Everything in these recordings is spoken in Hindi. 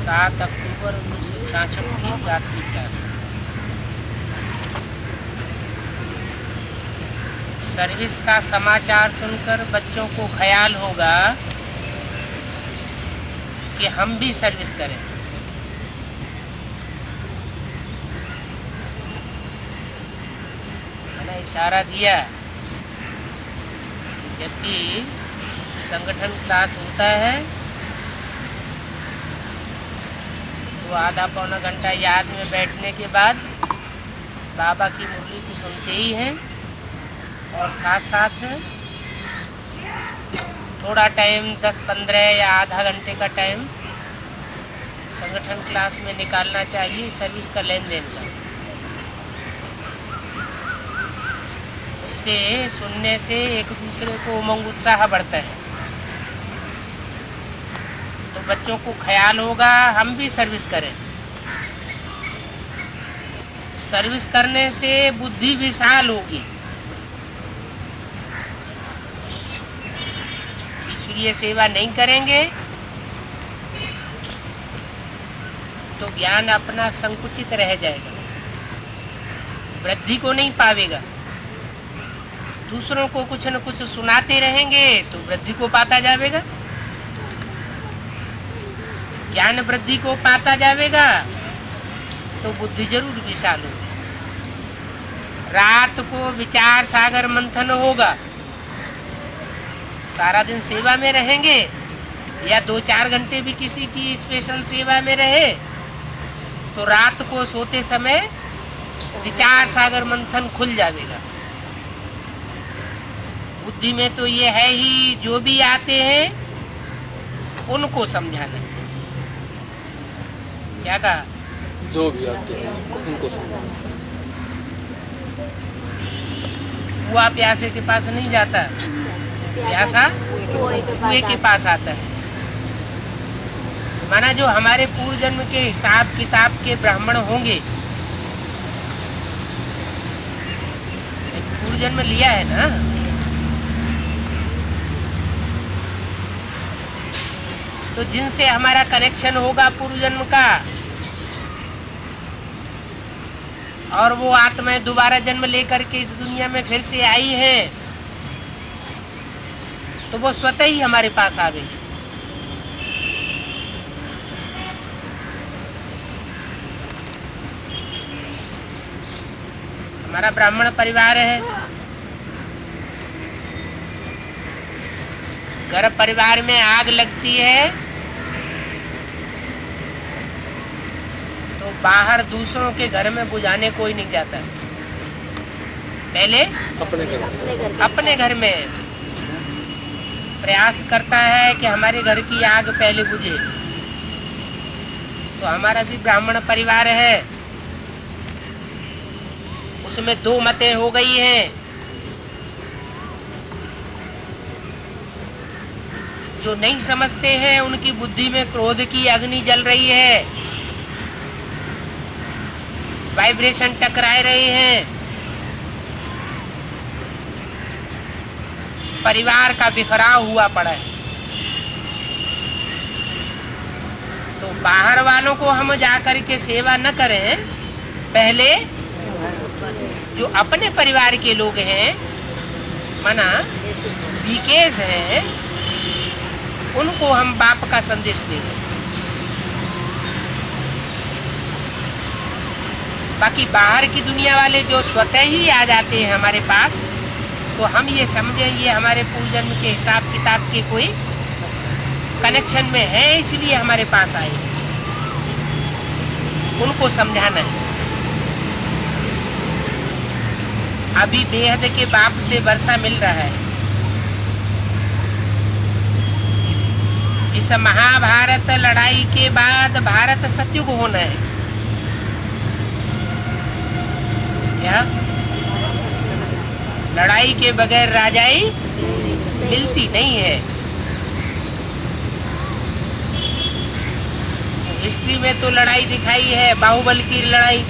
7 अक्टूबर 1966 की रात्रि क्लास। सर्विस का समाचार सुनकर बच्चों को ख्याल होगा कि हम भी सर्विस करें। मैंने इशारा दिया कि जब भी संगठन क्लास होता है तो आधा पौना घंटा याद में बैठने के बाद बाबा की मुरली तो सुनते ही हैं और साथ साथ थोड़ा टाइम 10-15 या आधा घंटे का टाइम संगठन क्लास में निकालना चाहिए सर्विस का लेन देन का। उससे सुनने से एक दूसरे को उमंग उत्साह बढ़ता है, तो बच्चों को ख्याल होगा हम भी सर्विस करें। सर्विस करने से बुद्धि विशाल होगी, ईश्वरीय सेवा नहीं करेंगे तो ज्ञान अपना संकुचित रह जाएगा, वृद्धि को नहीं पावेगा। दूसरों को कुछ न कुछ सुनाते रहेंगे तो वृद्धि को पाता जाएगा, ज्ञान वृद्धि को पाता जाएगा तो बुद्धि जरूर विशाल होगी। रात को विचार सागर मंथन होगा। सारा दिन सेवा में रहेंगे या 2-4 घंटे भी किसी की स्पेशल सेवा में रहे तो रात को सोते समय विचार सागर मंथन खुल जाएगा। बुद्धि में तो ये है ही जो भी आते हैं उनको समझाना। क्या कहा? जो भी आते हैं उनको समझाना। कुआ प्यासे के पास नहीं जाता, प्यासा कुएं के पास आता है। माना जो हमारे पूर्व जन्म के हिसाब किताब के ब्राह्मण होंगे, पूर्व जन्म लिया है ना, तो जिनसे हमारा कनेक्शन होगा पूर्व जन्म का और वो आत्माएं दोबारा जन्म लेकर के इस दुनिया में फिर से आई है तो वो स्वतः ही हमारे पास आवेगी। हमारा ब्राह्मण परिवार है, घर परिवार में आग लगती है तो बाहर दूसरों के घर में बुझाने कोई नहीं जाता, पहले अपने घर में प्रयास करता है कि हमारे घर की आग पहले बुझे। तो हमारा भी ब्राह्मण परिवार है, उसमें 2 मतें हो गई हैं। जो नहीं समझते हैं उनकी बुद्धि में क्रोध की अग्नि जल रही है, वाइब्रेशन टकरा रहे हैं, परिवार का बिखराव हुआ पड़ा है। तो बाहर वालों को हम जाकर के सेवा न करें, पहले जो अपने परिवार के लोग हैं, माना बीकेस हैं, उनको हम बाप का संदेश देंगे। बाकी बाहर की दुनिया वाले जो स्वतः ही आ जाते हैं हमारे पास, तो हम ये समझें ये हमारे पूर्व जन्म के हिसाब किताब के कोई कनेक्शन में है इसलिए हमारे पास आए। उनको समझाना है। अभी बेहद के बाप से वर्षा मिल रहा है। इस महाभारत लड़ाई के बाद भारत सतयुग होना है। क्या लड़ाई के बगैर राजाई मिलती नहीं है। हिस्ट्री में तो लड़ाई दिखाई है, बाहुबल की लड़ाई।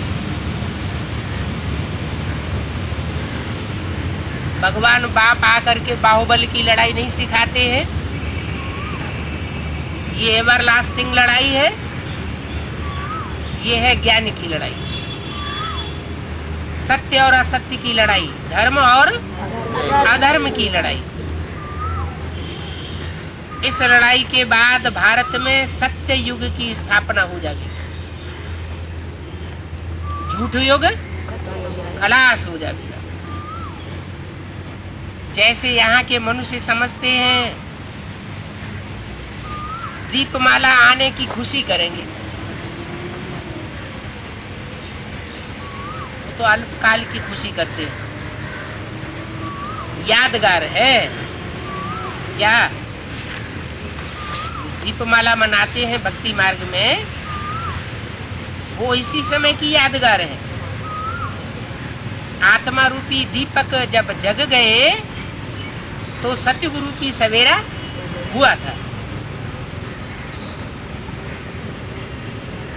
भगवान बाप आकर के बाहुबल की लड़ाई नहीं सिखाते हैं। ये एवरलास्टिंग लड़ाई है। ये है ज्ञान की लड़ाई, सत्य और असत्य की लड़ाई, धर्म और अधर्म की लड़ाई। इस लड़ाई के बाद भारत में सत्य युग की स्थापना हो जाएगी, झूठ युग खलास हो जाएगा। जैसे यहाँ के मनुष्य समझते हैं दीपमाला आने की खुशी करेंगे, तो अल्पकाल की खुशी करते हैं, यादगार है क्या? दीपमाला मनाते हैं भक्ति मार्ग में, वो इसी समय की यादगार है। आत्मा रूपी दीपक जब जग गए तो सतयुग रूपी सवेरा हुआ था।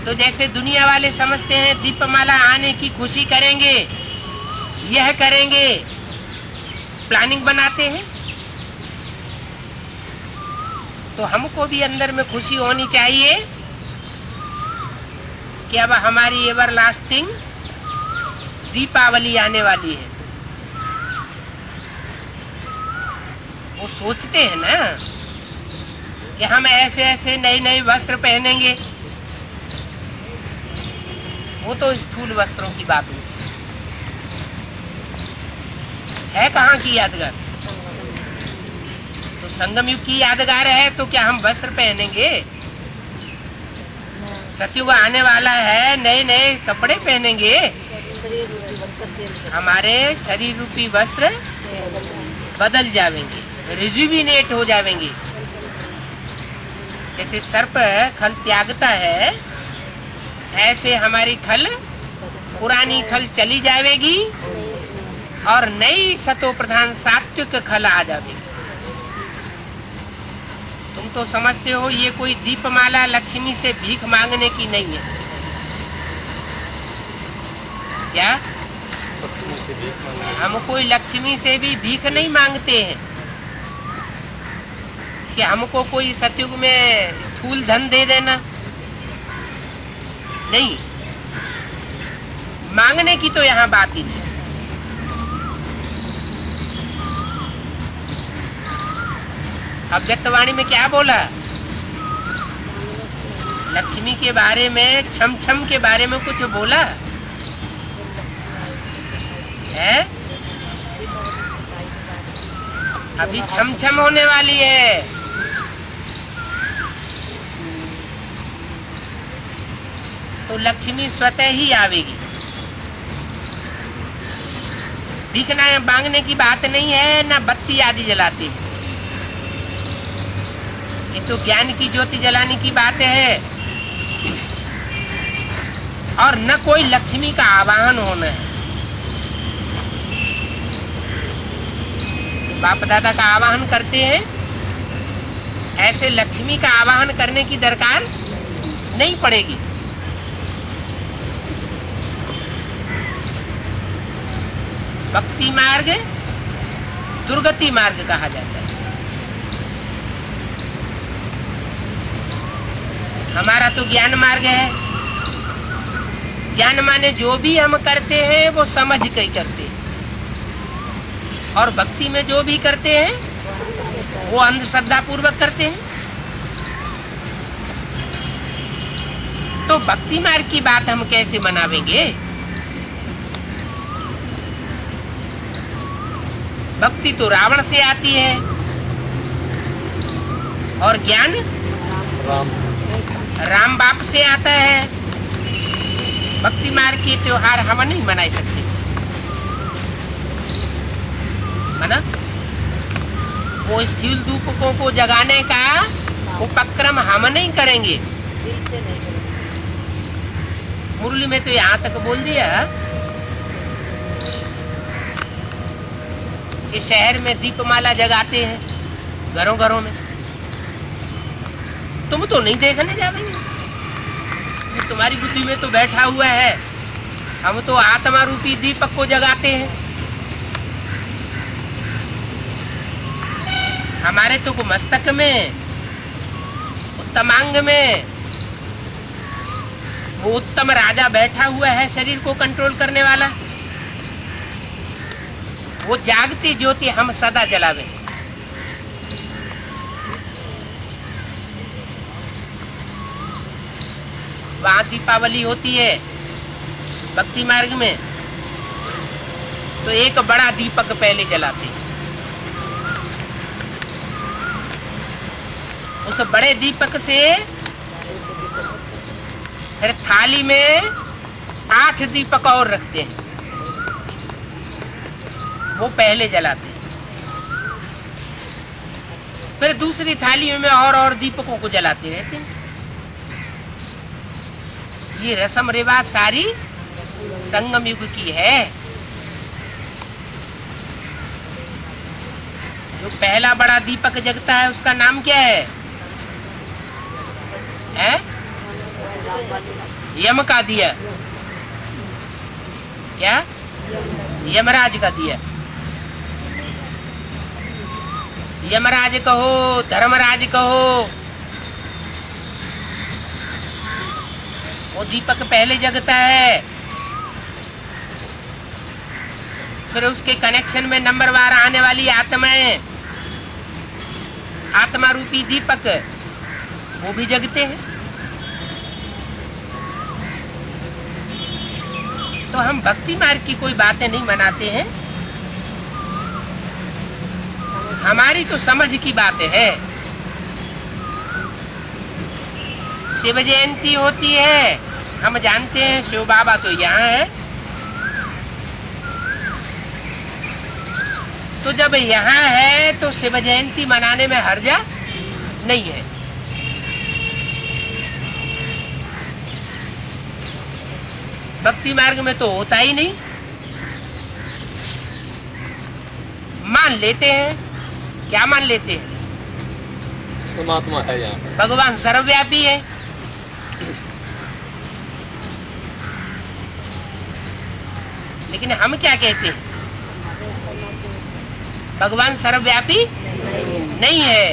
तो जैसे दुनिया वाले समझते हैं दीपमाला आने की खुशी करेंगे, यह करेंगे, प्लानिंग बनाते हैं, तो हमको भी अंदर में खुशी होनी चाहिए कि अब हमारी एवरलास्टिंग दीपावली आने वाली है। वो सोचते हैं ना कि हम ऐसे ऐसे नए नए वस्त्र पहनेंगे, वो तो स्थूल वस्त्रों की बात होती है कहाँ की यादगार? तो संगम युग की यादगार है, तो क्या हम वस्त्र पहनेंगे? सतयुग आने वाला है, नए नए कपड़े पहनेंगे, हमारे शरीर रूपी वस्त्र बदल जाएंगे, रिजुविनेट हो जाएंगे। जैसे सर्प खल त्यागता है, ऐसे हमारी खल, पुरानी खल चली जाएगी और नई सतो प्रधान सात्विक खल आ जाएगी। तुम तो समझते हो ये कोई दीपमाला लक्ष्मी से भीख मांगने की नहीं है क्या? लक्ष्मी से भीख मांगने। हम कोई लक्ष्मी से भी भीख नहीं मांगते हैं कि हमको कोई सतयुग में स्थूल धन दे देना, नहीं, मांगने की तो यहाँ बात ही नहीं। अव्यक्तवाणी में क्या बोला? लक्ष्मी के बारे में, छम छम के बारे में कुछ बोला है? अभी छम छम होने वाली है। तो लक्ष्मी स्वतः ही आवेगी। भीखना मांगने की बात नहीं है, ना बत्ती आदि जलाते। ये तो ज्ञान की ज्योति जलाने की बात है, और न कोई लक्ष्मी का आवाहन होना है। बाप दादा का आवाहन करते हैं, ऐसे लक्ष्मी का आवाहन करने की दरकार नहीं पड़ेगी। भक्ति मार्ग दुर्गति मार्ग कहा जाता है। हमारा तो ज्ञान मार्ग है। ज्ञान माने जो भी हम करते हैं वो समझ के ही करते हैं, और भक्ति में जो भी करते हैं वो अंधश्रद्धा पूर्वक करते हैं। तो भक्ति मार्ग की बात हम कैसे मनावेंगे? भक्ति तो रावण से आती है, और ज्ञान राम बाप से आता है। भक्ति मार्ग के त्योहार हम नहीं मना सकते, मना? वो स्थूल दीपकों को जगाने का उपक्रम हम नहीं करेंगे। मुरली में तो यहाँ तक बोल दिया कि शहर में दीपमाला जगाते हैं घरों घरों में। तुम तो नहीं देखने जाएंगे, तुम्हारी बुद्धि में तो बैठा हुआ है। हम तो आत्मा रूपी दीपक को जगाते हैं। हमारे तो मस्तक में, उत्तमांग में वो उत्तम राजा बैठा हुआ है शरीर को कंट्रोल करने वाला, वो जागती ज्योति हम सदा जलावे। वहां दीपावली होती है भक्ति मार्ग में, तो एक बड़ा दीपक पहले जलाते हैं। उस बड़े दीपक से फिर थाली में 8 दीपक और रखते हैं, वो पहले जलाते हैं। फिर दूसरी थाली में और दीपकों को जलाते रहते हैं। ये रस्म रिवाज सारी संगम युग की है। जो पहला बड़ा दीपक जगता है उसका नाम क्या है? यम का दिया, क्या? यमराज का दिया। यमराज कहो, धर्मराज कहो, वो दीपक पहले जगता है। फिर उसके कनेक्शन में नंबरवार आने वाली आत्माएं, आत्मा रूपी दीपक, वो भी जगते हैं। तो हम भक्ति मार्ग की कोई बातें नहीं मनाते हैं, हमारी तो समझ की बातें है। शिव जयंती होती है, हम जानते हैं शिव बाबा तो यहाँ है। तो जब यहाँ है तो शिव जयंती मनाने में हर्जा नहीं है। भक्ति मार्ग में तो होता ही नहीं। मान लेते हैं, क्या मान लेते हैं? परमात्मा है यहाँ, भगवान सर्वव्यापी है। लेकिन हम क्या कहते हैं? भगवान सर्वव्यापी नहीं है।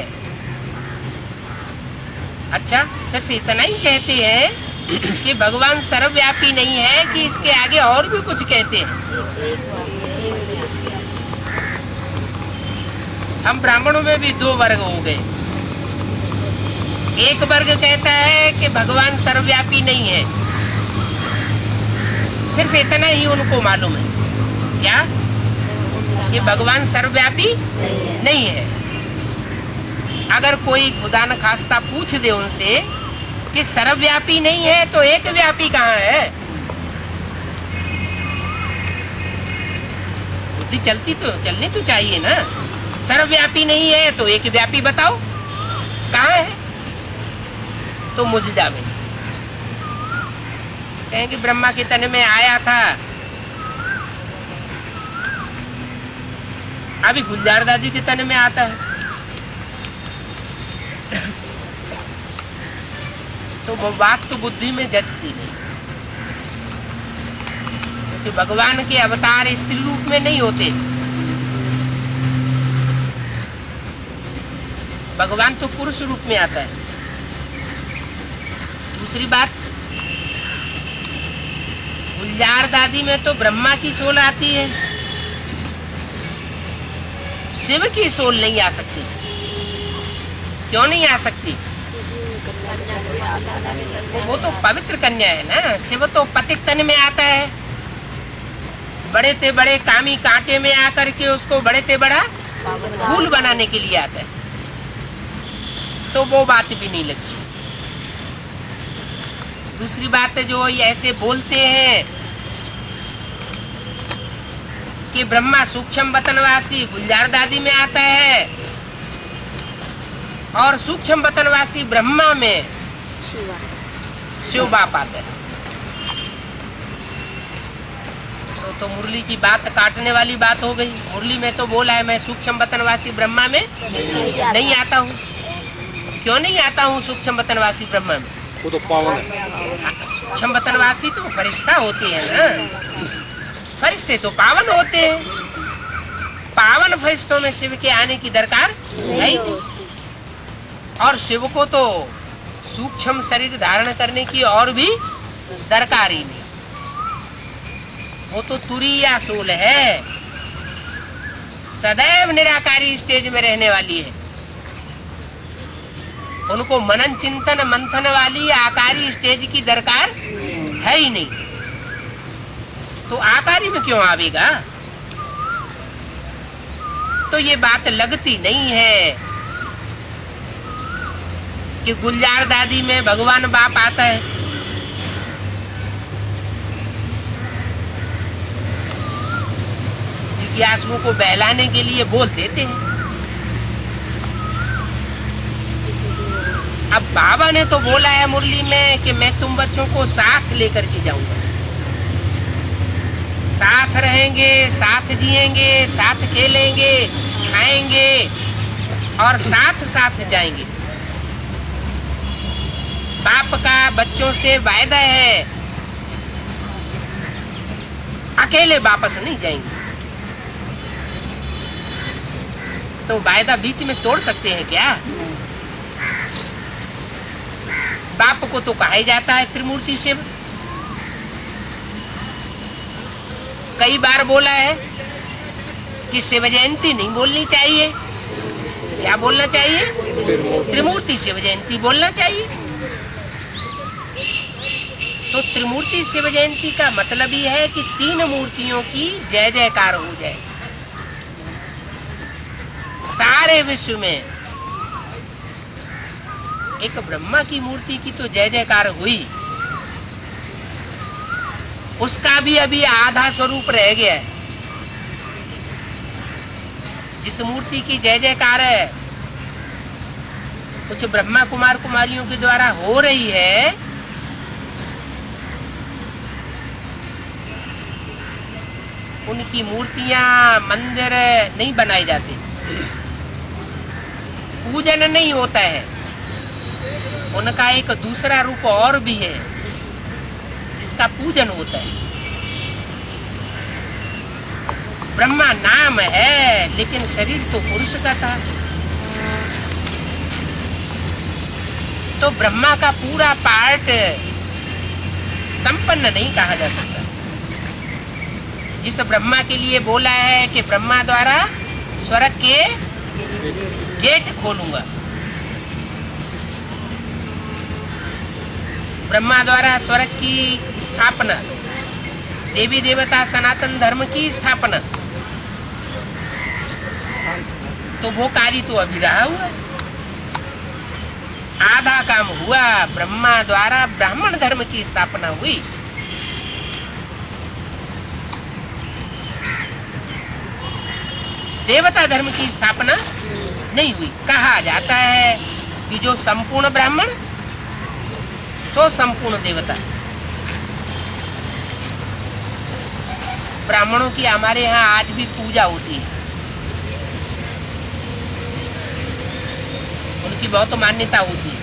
अच्छा, सिर्फ इतना ही कहते हैं कि भगवान सर्वव्यापी नहीं है कि इसके आगे और भी कुछ कहते हैं। हम ब्राह्मणों में भी 2 वर्ग हो गए। एक वर्ग कहता है कि भगवान सर्वव्यापी नहीं है, सिर्फ इतना ही उनको मालूम है, क्या? कि भगवान सर्वव्यापी नहीं है। अगर कोई खुदा न खास्ता पूछ दे उनसे कि सर्वव्यापी नहीं है तो एक व्यापी कहाँ है? बुद्धि चलनी तो चाहिए ना। सर्वव्यापी नहीं है तो एक व्यापी बताओ कहाँ है? तो मुझ जावे कहेंगे ब्रह्मा के तन में आया था। अभी गुलजार दादी के तन में आता है, तो वो बात तो बुद्धि में जचती नहीं। तो भगवान के अवतार स्त्री रूप में नहीं होते। भगवान तो पुरुष रूप में आता है। दूसरी बात, गुलजार दादी में तो ब्रह्मा की सोल आती है, शिव की सोल नहीं आ सकती। क्यों नहीं आ सकती? वो तो पवित्र कन्या है ना। शिव तो पतित तन में आता है, बड़े ते बड़े कामी कांटे में आकर के उसको बड़े ते बड़ा फूल बनाने के लिए आता है। तो वो बात भी नहीं लगती। दूसरी बात है, जो ऐसे बोलते हैं कि ब्रह्मा सूक्ष्म वतनवासी गुलजार दादी में आता है और सूक्ष्म वतनवासी ब्रह्मा में शिव बाप आता है। तो मुरली की बात काटने वाली बात हो गई। मुरली में तो बोला है मैं सूक्ष्म वतनवासी ब्रह्मा में नहीं आता हूँ। क्यों नहीं आता हूँ सूक्ष्म वतनवासी ब्रह्मा में? वो तो पावन है। सूक्ष्म वतनवासी तो फरिश्ता होते हैं ना। फरिश्ते तो पावन होते हैं। पावन फरिश्तों में शिव के आने की दरकार नहीं। और शिव को तो सूक्ष्म शरीर धारण करने की और भी दरकार ही नहीं। वो तो तुरीया सोल है, सदैव निराकारी स्टेज में रहने वाली है। उनको मनन चिंतन मंथन वाली आकारी स्टेज की दरकार है ही नहीं, तो आकारी में क्यों आवेगा? तो ये बात लगती नहीं है कि गुलजार दादी में भगवान बाप आता है। जिज्ञासुओं को बहलाने के लिए बोल देते हैं। अब बाबा ने तो बोला है मुरली में कि मैं तुम बच्चों को साथ लेकर के जाऊंगा, साथ रहेंगे, साथ जिएंगे, साथ खेलेंगे, खाएंगे और साथ साथ जाएंगे। बाप का बच्चों से वायदा है, अकेले वापस नहीं जाएंगे। तो वायदा बीच में तोड़ सकते हैं क्या? बाप को तो कहा जाता है त्रिमूर्ति शिव। कई बार बोला है कि शिव जयंती नहीं बोलनी चाहिए। क्या बोलना चाहिए? त्रिमूर्ति शिव जयंती बोलना चाहिए। तो त्रिमूर्ति शिव जयंती का मतलब ही है कि तीन मूर्तियों की जय जयकार हो जाए सारे विश्व में। एक ब्रह्मा की मूर्ति की तो जय जयकार हुई, उसका भी अभी आधा स्वरूप रह गया है। जिस मूर्ति की जय जयकार है कुछ ब्रह्मा कुमार कुमारियों के द्वारा हो रही है, उनकी मूर्तियां मंदिर नहीं बनाए जाते, पूजन नहीं होता है। उनका एक दूसरा रूप और भी है जिसका पूजन होता है। ब्रह्मा नाम है लेकिन शरीर तो पुरुष का था। तो ब्रह्मा का पूरा पार्ट संपन्न नहीं कहा जा सकता। जिस ब्रह्मा के लिए बोला है कि ब्रह्मा द्वारा स्वर्ग के गेट खोलूंगा, ब्रह्मा द्वारा स्वर्ग की स्थापना, देवी देवता सनातन धर्म की स्थापना, तो वो कार्य तो अभी रहा हुआ है। आधा काम हुआ, ब्रह्मा द्वारा ब्राह्मण धर्म की स्थापना हुई। देवता धर्म की स्थापना नहीं हुई। कहा जाता है कि जो संपूर्ण ब्राह्मण सो संपूर्ण देवता। ब्राह्मणों की हमारे यहाँ आज भी पूजा होती है, उनकी बहुत मान्यता होती है।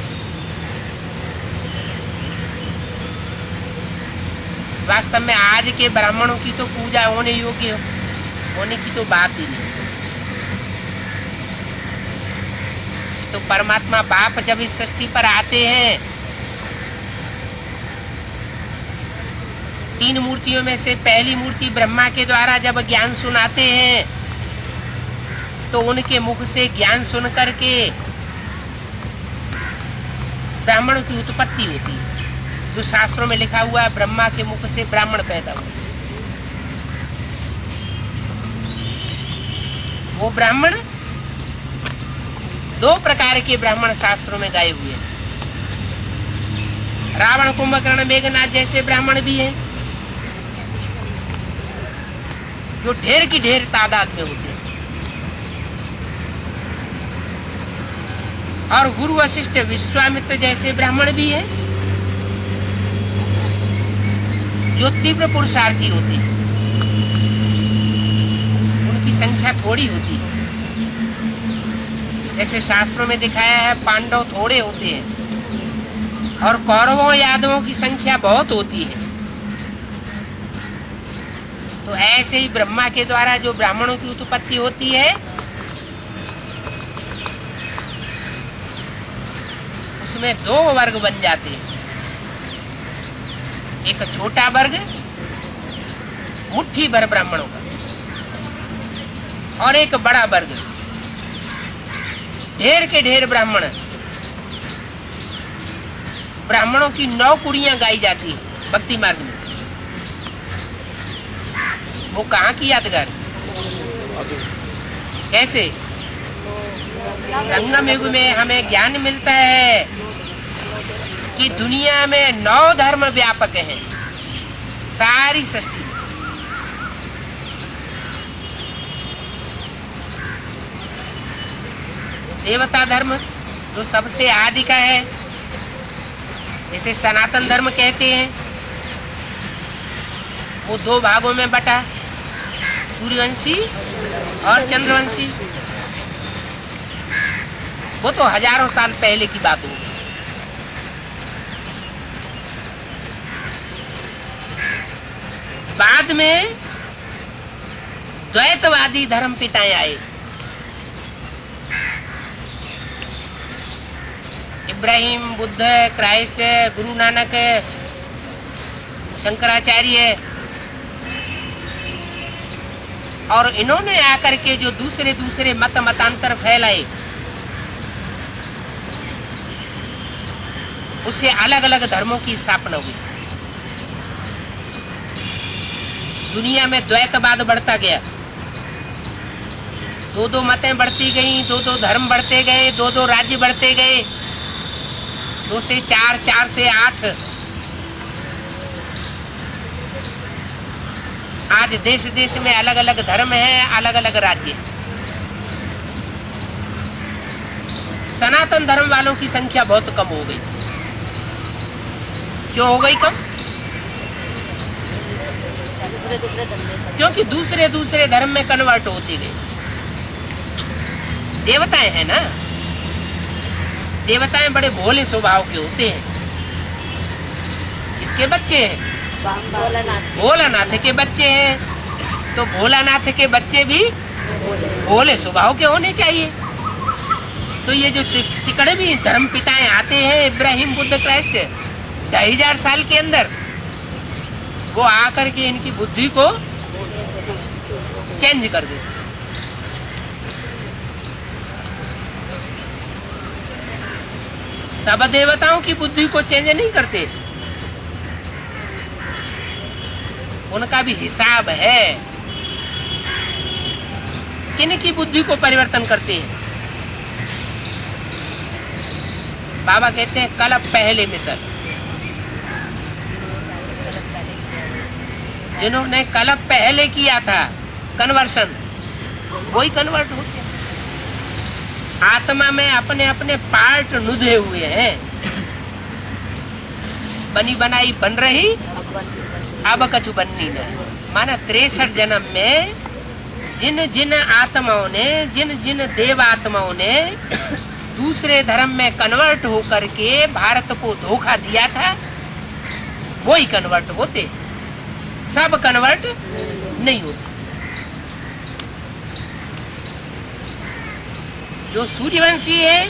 वास्तव में आज के ब्राह्मणों की तो पूजा होने योग्य होने की तो बात ही नहीं। तो परमात्मा बाप जब इस सृष्टि पर आते हैं, तीन मूर्तियों में से पहली मूर्ति ब्रह्मा के द्वारा जब ज्ञान सुनाते हैं, तो उनके मुख से ज्ञान सुन करके ब्राह्मण की उत्पत्ति होती है। जो शास्त्रों में लिखा हुआ है, ब्रह्मा के मुख से ब्राह्मण पैदा हुए। वो ब्राह्मण, दो प्रकार के ब्राह्मण शास्त्रों में गाए हुए हैं। रावण कुंभकर्ण मेघनाथ जैसे ब्राह्मण भी हैं जो ढेर की ढेर तादाद में होते हैं, और गुरु वशिष्ठ विश्वामित्र जैसे ब्राह्मण भी हैं जो तीव्र पुरुषार्थी होते हैं। उनकी संख्या थोड़ी होती है। जैसे शास्त्रों में दिखाया है, पांडव थोड़े होते हैं और कौरवों यादवों की संख्या बहुत होती है। तो ऐसे ही ब्रह्मा के द्वारा जो ब्राह्मणों की उत्पत्ति होती है, उसमें दो वर्ग बन जाते हैं। एक छोटा वर्ग मुट्ठी भर ब्राह्मणों का, और एक बड़ा वर्ग ढेर के ढेर ब्राह्मण। ब्राह्मणों की 9 कुड़ियां गाई जाती हैं भक्ति मार्ग में। वो कहाँ की यादगार? कैसे? संगम युग में हमें ज्ञान मिलता है कि दुनिया में 9 धर्म व्यापक हैं, सारी सृष्टि। देवता धर्म जो सबसे आदि का है, इसे सनातन धर्म कहते हैं। वो 2 भागों में बटा, सूर्यवंशी और चंद्रवंशी। वो तो हजारों साल पहले की बात होगी। बाद में द्वैतवादी धर्म पिताएं आए। इब्राहिम, बुद्ध, क्राइस्ट, गुरु नानक, शंकराचार्य, और इन्होंने आकर के जो दूसरे दूसरे मतांतर फैलाए, उससे अलग अलग धर्मों की स्थापना हुई। दुनिया में द्वैतवाद बढ़ता गया, 2-2 मतें बढ़ती गई, 2-2 धर्म बढ़ते गए, 2-2 राज्य बढ़ते गए, 2 से 4, 4 से 8। आज देश देश में अलग अलग धर्म है, अलग अलग राज्य। सनातन धर्म वालों की संख्या बहुत कम हो गई। क्यों हो गई कम? क्योंकि दूसरे दूसरे धर्म में कन्वर्ट होती गई। देवताएं हैं ना, देवताएं बड़े भोले स्वभाव के होते हैं। इसके बच्चे हैं, भोलानाथ के बच्चे हैं, तो भोलानाथ के बच्चे भी भोले स्वभाव के होने चाहिए। तो ये जो तिकड़े भी धर्म पिताएं आते हैं, इब्राहिम, बुद्ध, क्राइस्ट, 2000 साल के अंदर, वो आकर के इनकी बुद्धि को चेंज कर देते। सब देवताओं की बुद्धि को चेंज नहीं करते, उनका भी हिसाब है। किन की बुद्धि को परिवर्तन करते हैं? बाबा कहते हैं कलप पहले मिसल। जिन्होंने कलप पहले किया था कन्वर्शन, वही कन्वर्ट होते हैं। आत्मा में अपने अपने पार्ट नुधे हुए हैं। बनी बनाई बन रही, अब कछु बननी नहीं। माना 63 जन्म में जिन जिन आत्माओं ने, जिन जिन देव आत्माओं ने दूसरे धर्म में कन्वर्ट होकर के भारत को धोखा दिया था, वही कन्वर्ट होते। सब कन्वर्ट नहीं होते। जो सूर्यवंशी है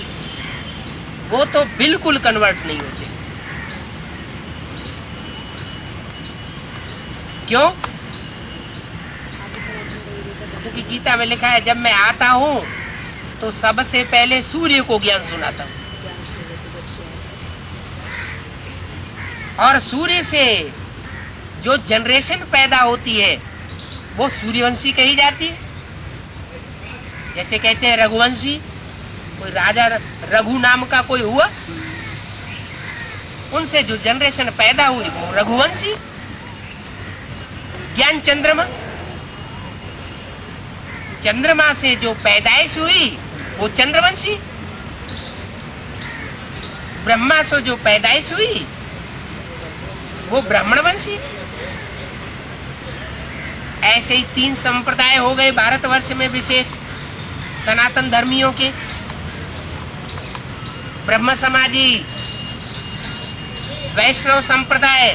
वो तो बिल्कुल कन्वर्ट नहीं होते। क्यों? क्योंकि गीता में लिखा है, जब मैं आता हूं तो सबसे पहले सूर्य को ज्ञान सुनाता हूं, और सूर्य से जो जनरेशन पैदा होती है वो सूर्यवंशी कही जाती है। जैसे कहते हैं रघुवंशी, कोई राजा रघु नाम का कोई हुआ, उनसे जो जनरेशन पैदा हुई वो रघुवंशी। ज्ञान चंद्रमा, चंद्रमा से जो पैदाइश हुई वो चंद्रवंशी। ब्रह्मा से जो पैदाइश हुई वो ब्राह्मणवंशी। ऐसे ही 3 संप्रदाय हो गए भारतवर्ष में विशेष सनातन धर्मियों के। ब्रह्म समाजी, वैष्णव संप्रदाय,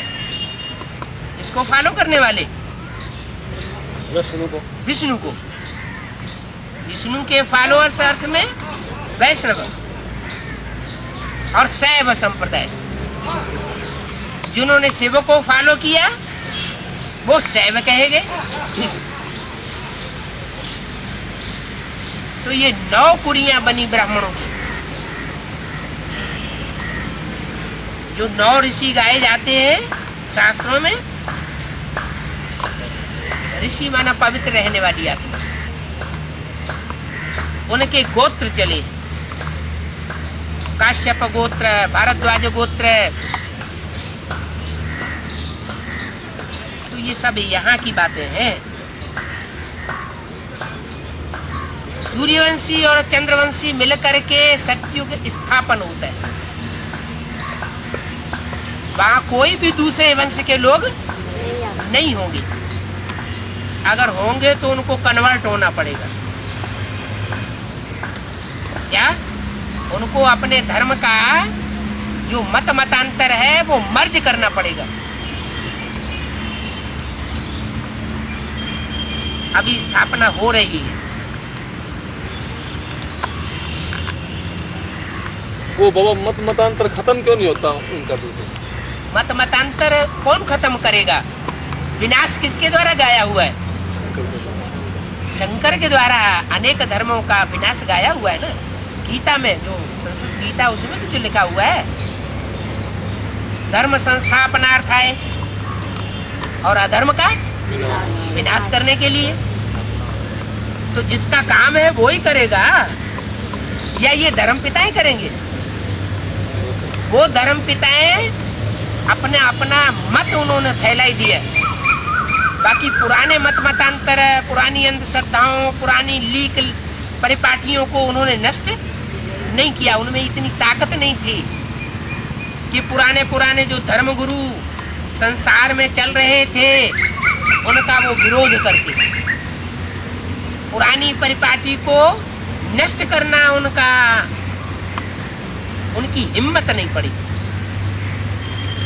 इसको फॉलो करने वाले विष्णु को, विष्णु के फॉलोअर्स अर्थ में वैष्णव, और शैव संप्रदाय जिन्होंने शिव को फॉलो किया वो शैव कहे गए। तो ये 9 कुरियां बनी ब्राह्मणों की। जो 9 ऋषि गाए जाते हैं शास्त्रों में, ऋषि माना पवित्र रहने वाली आत्मा, उनके गोत्र चले, काश्यप गोत्र, भारद्वाज गोत्र। तो ये सब यहाँ की बातें हैं। सूर्यवंशी और चंद्रवंशी मिलकर के सतयुग स्थापन होता है। वहां कोई भी दूसरे वंश के लोग नहीं होंगे। अगर होंगे तो उनको कन्वर्ट होना पड़ेगा। क्या? उनको अपने धर्म का जो मतांतर है वो मर्ज करना पड़ेगा। अभी स्थापना हो रही है। वो बाबा मतांतर खत्म क्यों नहीं होता उनका? मतांतर कौन खत्म करेगा? विनाश किसके द्वारा गाया हुआ है? शंकर के द्वारा अनेक धर्मों का विनाश गाया हुआ है ना। गीता में, जो संस्कृत गीता, उसमें भी जो लिखा हुआ है, धर्म संस्थापनार्थाय, और अधर्म का विनाश करने के लिए। तो जिसका काम है वो ही करेगा, या ये धर्म पिताएं करेंगे? वो धर्म पिताएं अपना मत उन्होंने फैलाई दिया। बाकी पुराने मतांतर, पुरानी अंधश्रद्धाओं, पुरानी लीक परिपाटियों को उन्होंने नष्ट नहीं किया। उनमें इतनी ताकत नहीं थी कि पुराने जो धर्मगुरु संसार में चल रहे थे उनका वो विरोध करते। पुरानी परिपाटी को नष्ट करना उनकी हिम्मत नहीं पड़ी,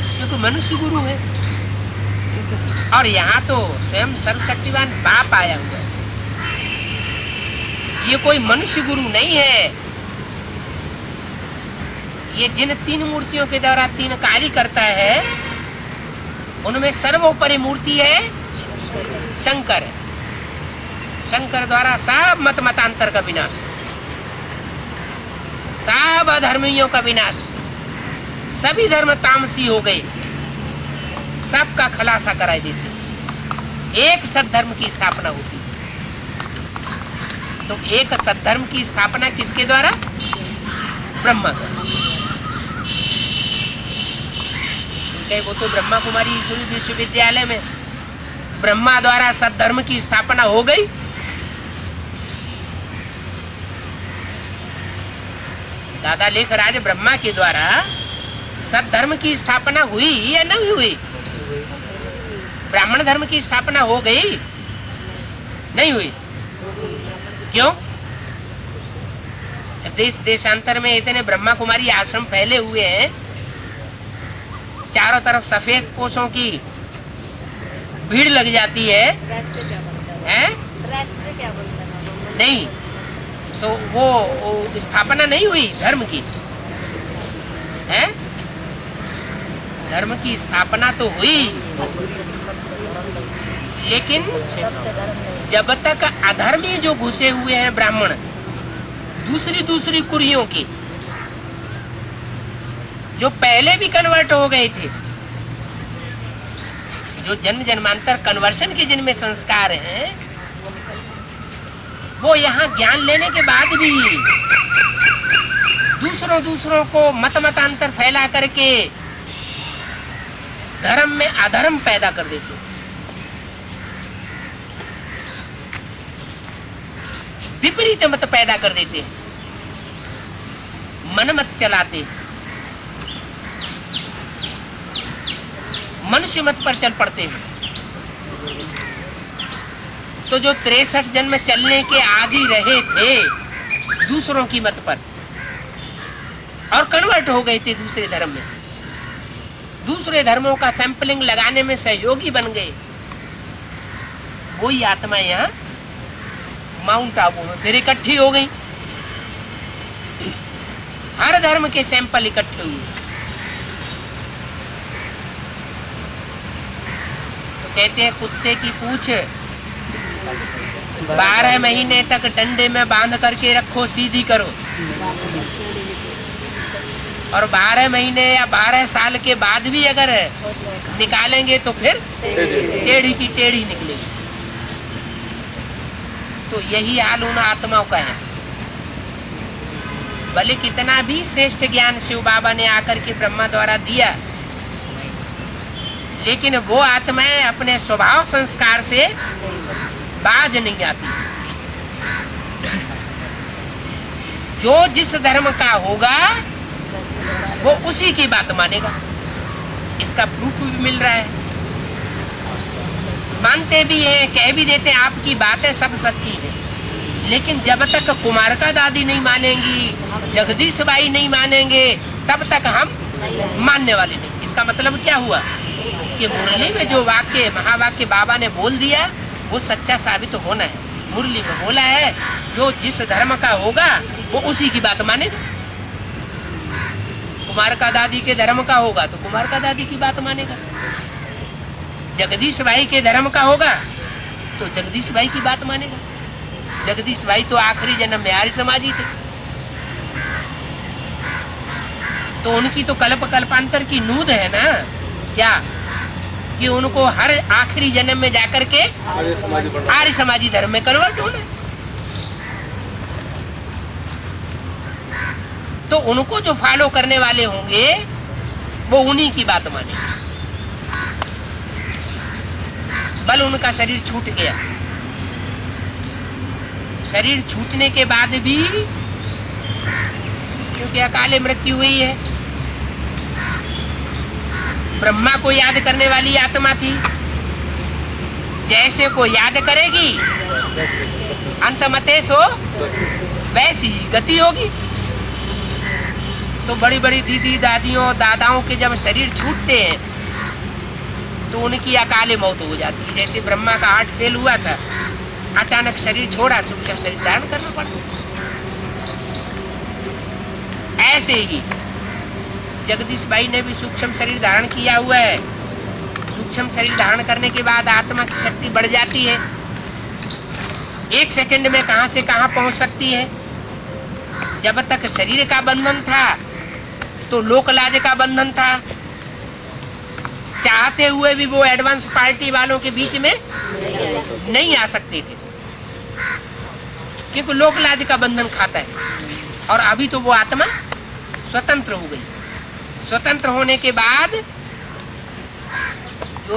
क्योंकि मनुष्य गुरु है। और यहाँ तो स्वयं सर्वशक्तिवान बाप आया हुआ है। ये कोई मनुष्य गुरु नहीं है। ये जिन 3 मूर्तियों के द्वारा 3 कार्य करता है, उनमें सर्वोपरि मूर्ति है शंकर। शंकर द्वारा सब मतांतर का विनाश, सब अधर्मियों का विनाश, सभी धर्म तामसी हो गए, सबका खलासा कराई देते। एक सद्धर्म की स्थापना होती। तो एक सद्धर्म की स्थापना किसके द्वारा? ब्रह्मा द्वारा। वो तो ब्रह्मा कुमारी ईश्वरी विश्वविद्यालय में ब्रह्मा द्वारा सद्धर्म की स्थापना हो गई। दादा लेखराज ब्रह्मा के द्वारा सद्धर्म की स्थापना हुई या नहीं हुई? ब्राह्मण धर्म की स्थापना हो गई? नहीं हुई। क्यों? देश देशांतर में इतने ब्रह्मा कुमारी आश्रम फैले हुए हैं, चारों तरफ सफेद पोषों की भीड़ लग जाती है, हैं? नहीं, तो वो स्थापना नहीं हुई धर्म की, हैं? धर्म की स्थापना तो हुई, लेकिन जब तक अधर्मी जो घुसे हुए हैं ब्राह्मण, दूसरी कुरियों की, जो पहले भी कन्वर्ट हो गए थे, जो जन्म जन्मांतर कन्वर्शन के जिनमें संस्कार हैं, वो यहाँ ज्ञान लेने के बाद भी दूसरों को मतांतर फैला करके धर्म में अधर्म पैदा कर देते, विपरीत मत पैदा कर देते, मन मत चलाते, मनुष्य मत पर चल पड़ते हैं। तो जो 63 जन्म चलने के आदि रहे थे दूसरों की मत पर और कन्वर्ट हो गए थे दूसरे धर्म में, दूसरे धर्मों का सैंपलिंग लगाने में सहयोगी बन गए, वही आत्मा यहाँ माउंट आबू में फिर इकट्ठी हो गई। हर धर्म के सैंपल इकट्ठे हुए। कहते हैं कुत्ते की पूंछ 12 महीने तक डंडे में बांध करके रखो, सीधी करो, और 12 महीने या 12 साल के बाद भी अगर निकालेंगे तो फिर टेढ़ी की टेढ़ी निकलेगी। तो यही हाल उन आत्माओं का है। भले कितना भी श्रेष्ठ ज्ञान शिव बाबा ने आकर के ब्रह्मा द्वारा दिया, लेकिन वो आत्माएं अपने स्वभाव संस्कार से बाज नहीं आती। जो जिस धर्म का होगा वो उसी की बात मानेगा। इसका प्रूफ भी मिल रहा है। मानते भी हैं, कह भी देते हैं आपकी बातें सब सच्ची है, लेकिन जब तक कुमारका दादी नहीं मानेंगी, जगदीश बाई नहीं मानेंगे, तब तक हम मानने वाले नहीं। इसका मतलब क्या हुआ कि मुरली में जो वाक्य महावाक्य बाबा ने बोल दिया वो सच्चा साबित होना है। मुरली में बोला है जो जिस धर्म का होगा वो उसी की बात मानेगा। कुमारका दादी के धर्म का होगा तो कुमारका दादी की बात मानेगा। जगदीश भाई के धर्म का होगा तो जगदीश भाई की बात मानेगा। जगदीश भाई तो आखिरी जन्म में आर्य समाजी थे, तो उनकी तो कल्प कल्पांतर की नूद है ना, क्या कि उनको हर आखिरी जन्म में जाकर के आर्य समाजी धर्म में कन्वर्ट होना। तो उनको जो फॉलो करने वाले होंगे वो उन्हीं की बात मानेंगे। बल उनका शरीर छूट गया, शरीर छूटने के बाद भी क्योंकि अकाले मृत्यु हुई है, ब्रह्मा को याद करने वाली आत्मा थी, जैसे को याद करेगी अंतमते सो वैसी गति होगी। तो बड़ी बड़ी दीदी दादियों दादाओं के जब शरीर छूटते हैं तो उनकी अकाले मौत हो जाती है। जैसे ब्रह्मा का हार्ट फेल हुआ था, अचानक शरीर छोड़ा, सूक्ष्म शरीर धारण करना पड़ा। ऐसे ही जगदीश भाई ने भी सूक्ष्म शरीर धारण किया हुआ है। सूक्ष्म शरीर धारण करने के बाद आत्मा की शक्ति बढ़ जाती है। 1 सेकंड में कहां से कहां पहुंच सकती है। जब तक शरीर का बंधन था तो लोकलाज का बंधन था, चाहते हुए भी वो एडवांस पार्टी वालों के बीच में नहीं आ सकते थे, क्योंकि लोकलाज का बंधन खाता है। और अभी तो वो आत्मा स्वतंत्र हो गई। स्वतंत्र होने के बाद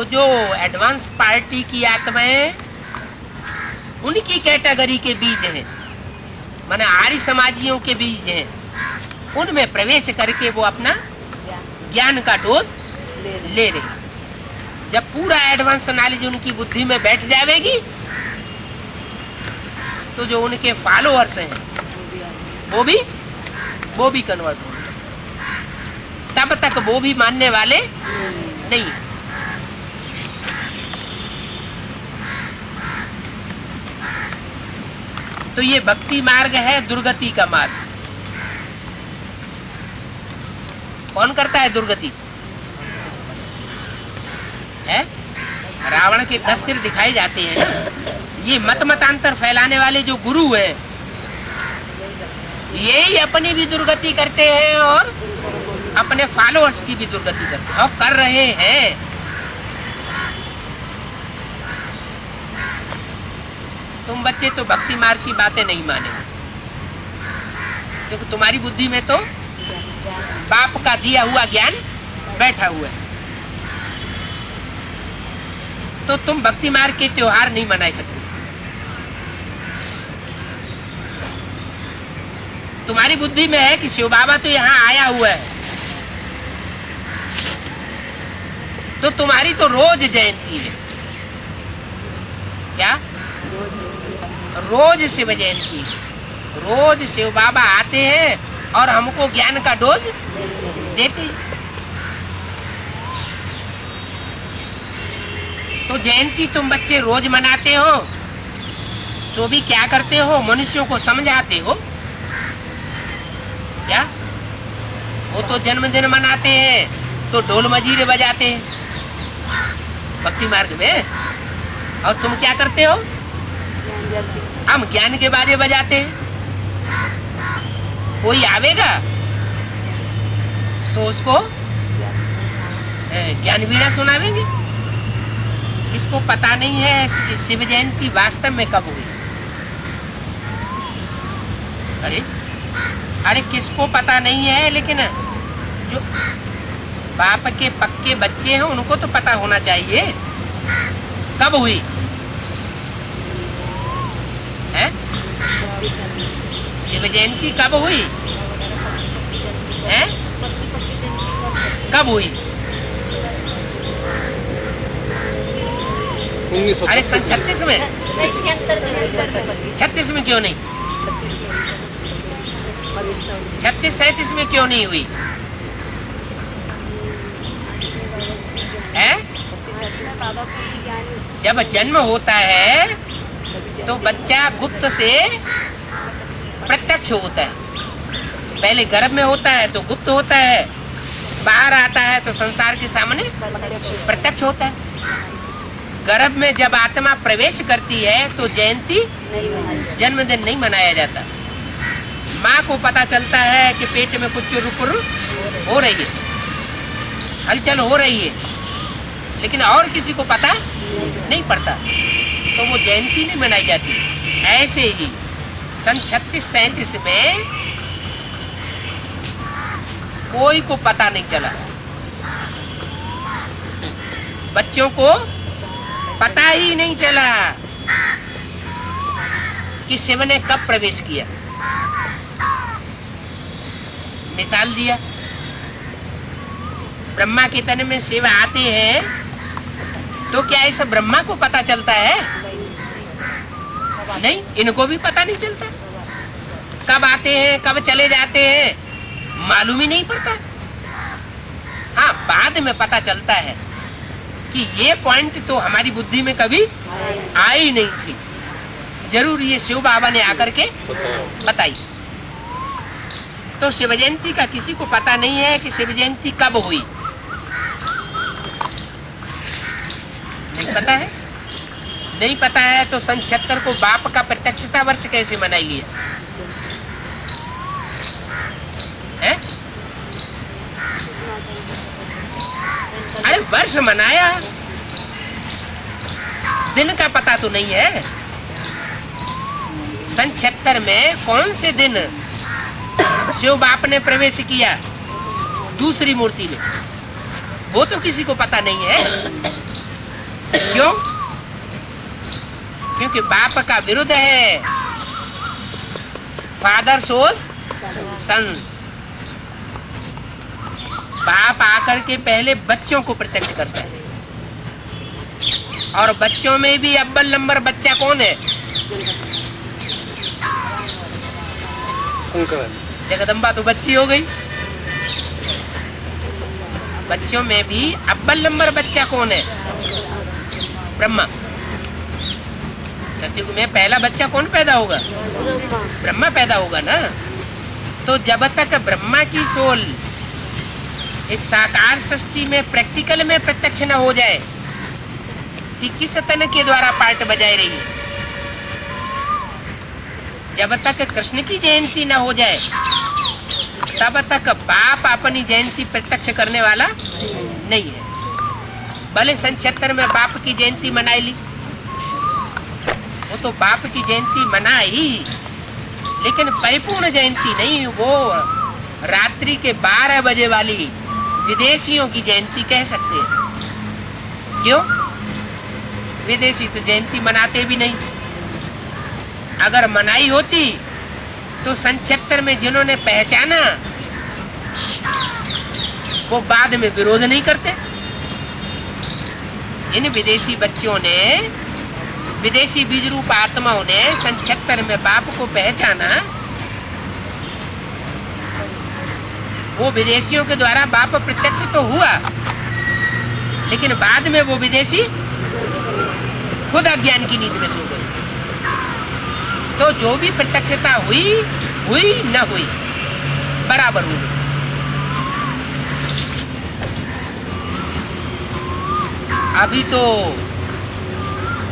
जो एडवांस पार्टी की आत्माएं उनकी कैटेगरी के बीज हैं, माने आर्य समाजियों के बीज हैं, उनमें प्रवेश करके वो अपना ज्ञान का डोज ले रही। जब पूरा एडवांस नॉलेज उनकी बुद्धि में बैठ जाएगी तो जो उनके फॉलोअर्स हैं वो भी कन्वर्ट होंगे। तब तक वो भी मानने वाले नहीं। तो ये भक्ति मार्ग है दुर्गति का मार्ग। कौन करता है दुर्गति? है रावण के 10 सिर दिखाए जाते हैं ना। ये मतांतर फैलाने वाले जो गुरु हैं यही अपनी भी दुर्गति करते हैं और अपने फॉलोअर्स की भी दुर्गति करते हैं और कर रहे हैं। तुम बच्चे तो भक्ति मार्ग की बातें नहीं मानेंगे, क्योंकि तुम्हारी बुद्धि में तो बाप का दिया हुआ ज्ञान बैठा हुआ है। तो तुम भक्ति मार्ग के त्योहार नहीं मना सकते। तुम्हारी बुद्धि में है कि शिव बाबा तो यहाँ आया हुआ है, तो तुम्हारी तो रोज जयंती है। क्या? रोज शिव जयंती, रोज शिव बाबा आते हैं और हमको ज्ञान का डोज देते हैं। तो जयंती तुम बच्चे रोज मनाते हो, तो भी क्या करते हो? मनुष्यों को समझाते हो। क्या? वो तो जन्मदिन मनाते हैं तो ढोल मजीरे बजाते हैं, भक्ति मार्ग में। और तुम क्या करते हो? हम ज्ञान के बाजे बजाते हैं। कोई आवेगा तो उसको ज्ञान वीणा सुनावेंगे। इसको पता नहीं है शिव जयंती वास्तव में कब हुई। अरे किसको पता नहीं है, लेकिन जो बाप के पक्के बच्चे हैं उनको तो पता होना चाहिए कब हुई है। शिव जयंती कब हुई है? कब हुई? अरे सन 36 में। 36 में क्यों नहीं? 36-37 में क्यों नहीं हुई है? जब जन्म होता है तो बच्चा गुप्त से प्रत्यक्ष होता है। पहले गर्भ में होता है तो गुप्त होता है, बाहर आता है तो संसार के सामने प्रत्यक्ष होता है। गर्भ में जब आत्मा प्रवेश करती है तो जयंती जन्मदिन नहीं मनाया जाता। माँ को पता चलता है कि पेट में कुछ चुरुपुर हो रही है, हलचल हो रही है, लेकिन और किसी को पता नहीं पड़ता, तो वो जयंती नहीं मनाई जाती। ऐसे ही सन 36-37 में कोई को पता नहीं चला, बच्चों को पता ही नहीं चला कि शिव ने कब प्रवेश किया। मिसाल दिया, ब्रह्मा के तन में शिव आते हैं तो क्या ऐसा ब्रह्मा को पता चलता है? नहीं, इनको भी पता नहीं चलता। कब आते हैं कब चले जाते हैं मालूम ही नहीं पड़ता। हाँ, बाद में पता चलता है कि ये पॉइंट तो हमारी बुद्धि में कभी आई नहीं थी, जरूर ये शिव बाबा ने आकर के बताई। तो शिव जयंती का किसी को पता नहीं है कि शिव जयंती कब हुई, नहीं पता है। नहीं पता है तो सन 76 को बाप का प्रत्यक्षता वर्ष कैसे मनाई लिया है? अरे वर्ष मनाया, दिन का पता तो नहीं है। सन 76 में कौन से दिन शिव बाप ने प्रवेश किया दूसरी मूर्ति में, वो तो किसी को पता नहीं है। क्यों? क्योंकि बाप का विरुद्ध है, फादर सोस सन्स। बाप आकर के पहले बच्चों को प्रत्यक्ष करता है, और बच्चों में भी अव्वल नंबर बच्चा कौन है? शंकर। जगदम्बा तो बच्ची हो गई। बच्चों में भी अव्वल नंबर बच्चा कौन है? ब्रह्मा। सतयुग में पहला बच्चा कौन पैदा होगा? ब्रह्मा पैदा होगा ना। तो जब तक ब्रह्मा की सोल इस साकार सृष्टि में प्रैक्टिकल में प्रत्यक्ष न हो जाए कि किस तन के द्वारा पार्ट बजाई रही है, जब तक कृष्ण की जयंती न हो जाए तब तक बाप अपनी जयंती प्रत्यक्ष करने वाला नहीं है। भले सन 76 में बाप की जयंती मनाई ली, वो तो बाप की जयंती मनाई, लेकिन परिपूर्ण जयंती नहीं। वो रात्रि के 12 बजे वाली विदेशियों की जयंती कह सकते हैं। क्यों? विदेशी तो जयंती मनाते भी नहीं। अगर मनाई होती तो सन 76 में जिन्होंने पहचाना वो बाद में विरोध नहीं करते। इन विदेशी बच्चों ने, विदेशी बीज रूप आत्माओं ने सन 76 में बाप को पहचाना। वो विदेशियों के द्वारा बाप प्रत्यक्ष तो हुआ, लेकिन बाद में वो विदेशी खुद अज्ञान की नींद में सो गए। तो जो भी प्रत्यक्षता हुई न हुई बराबर हुई। अभी तो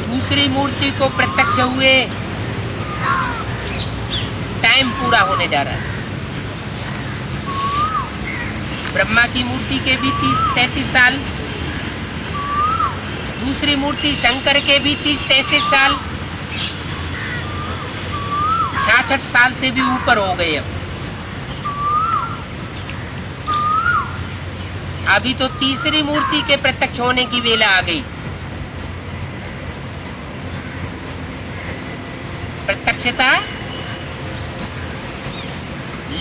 दूसरी मूर्ति को प्रत्यक्ष हुए टाइम पूरा होने जा रहा है। ब्रह्मा की मूर्ति के भी 30-33 साल, दूसरी मूर्ति शंकर के भी 30-33 साल, 66 साल से भी ऊपर हो गए। अभी तो तीसरी मूर्ति के प्रत्यक्ष होने की वेला आ गई। प्रत्यक्षता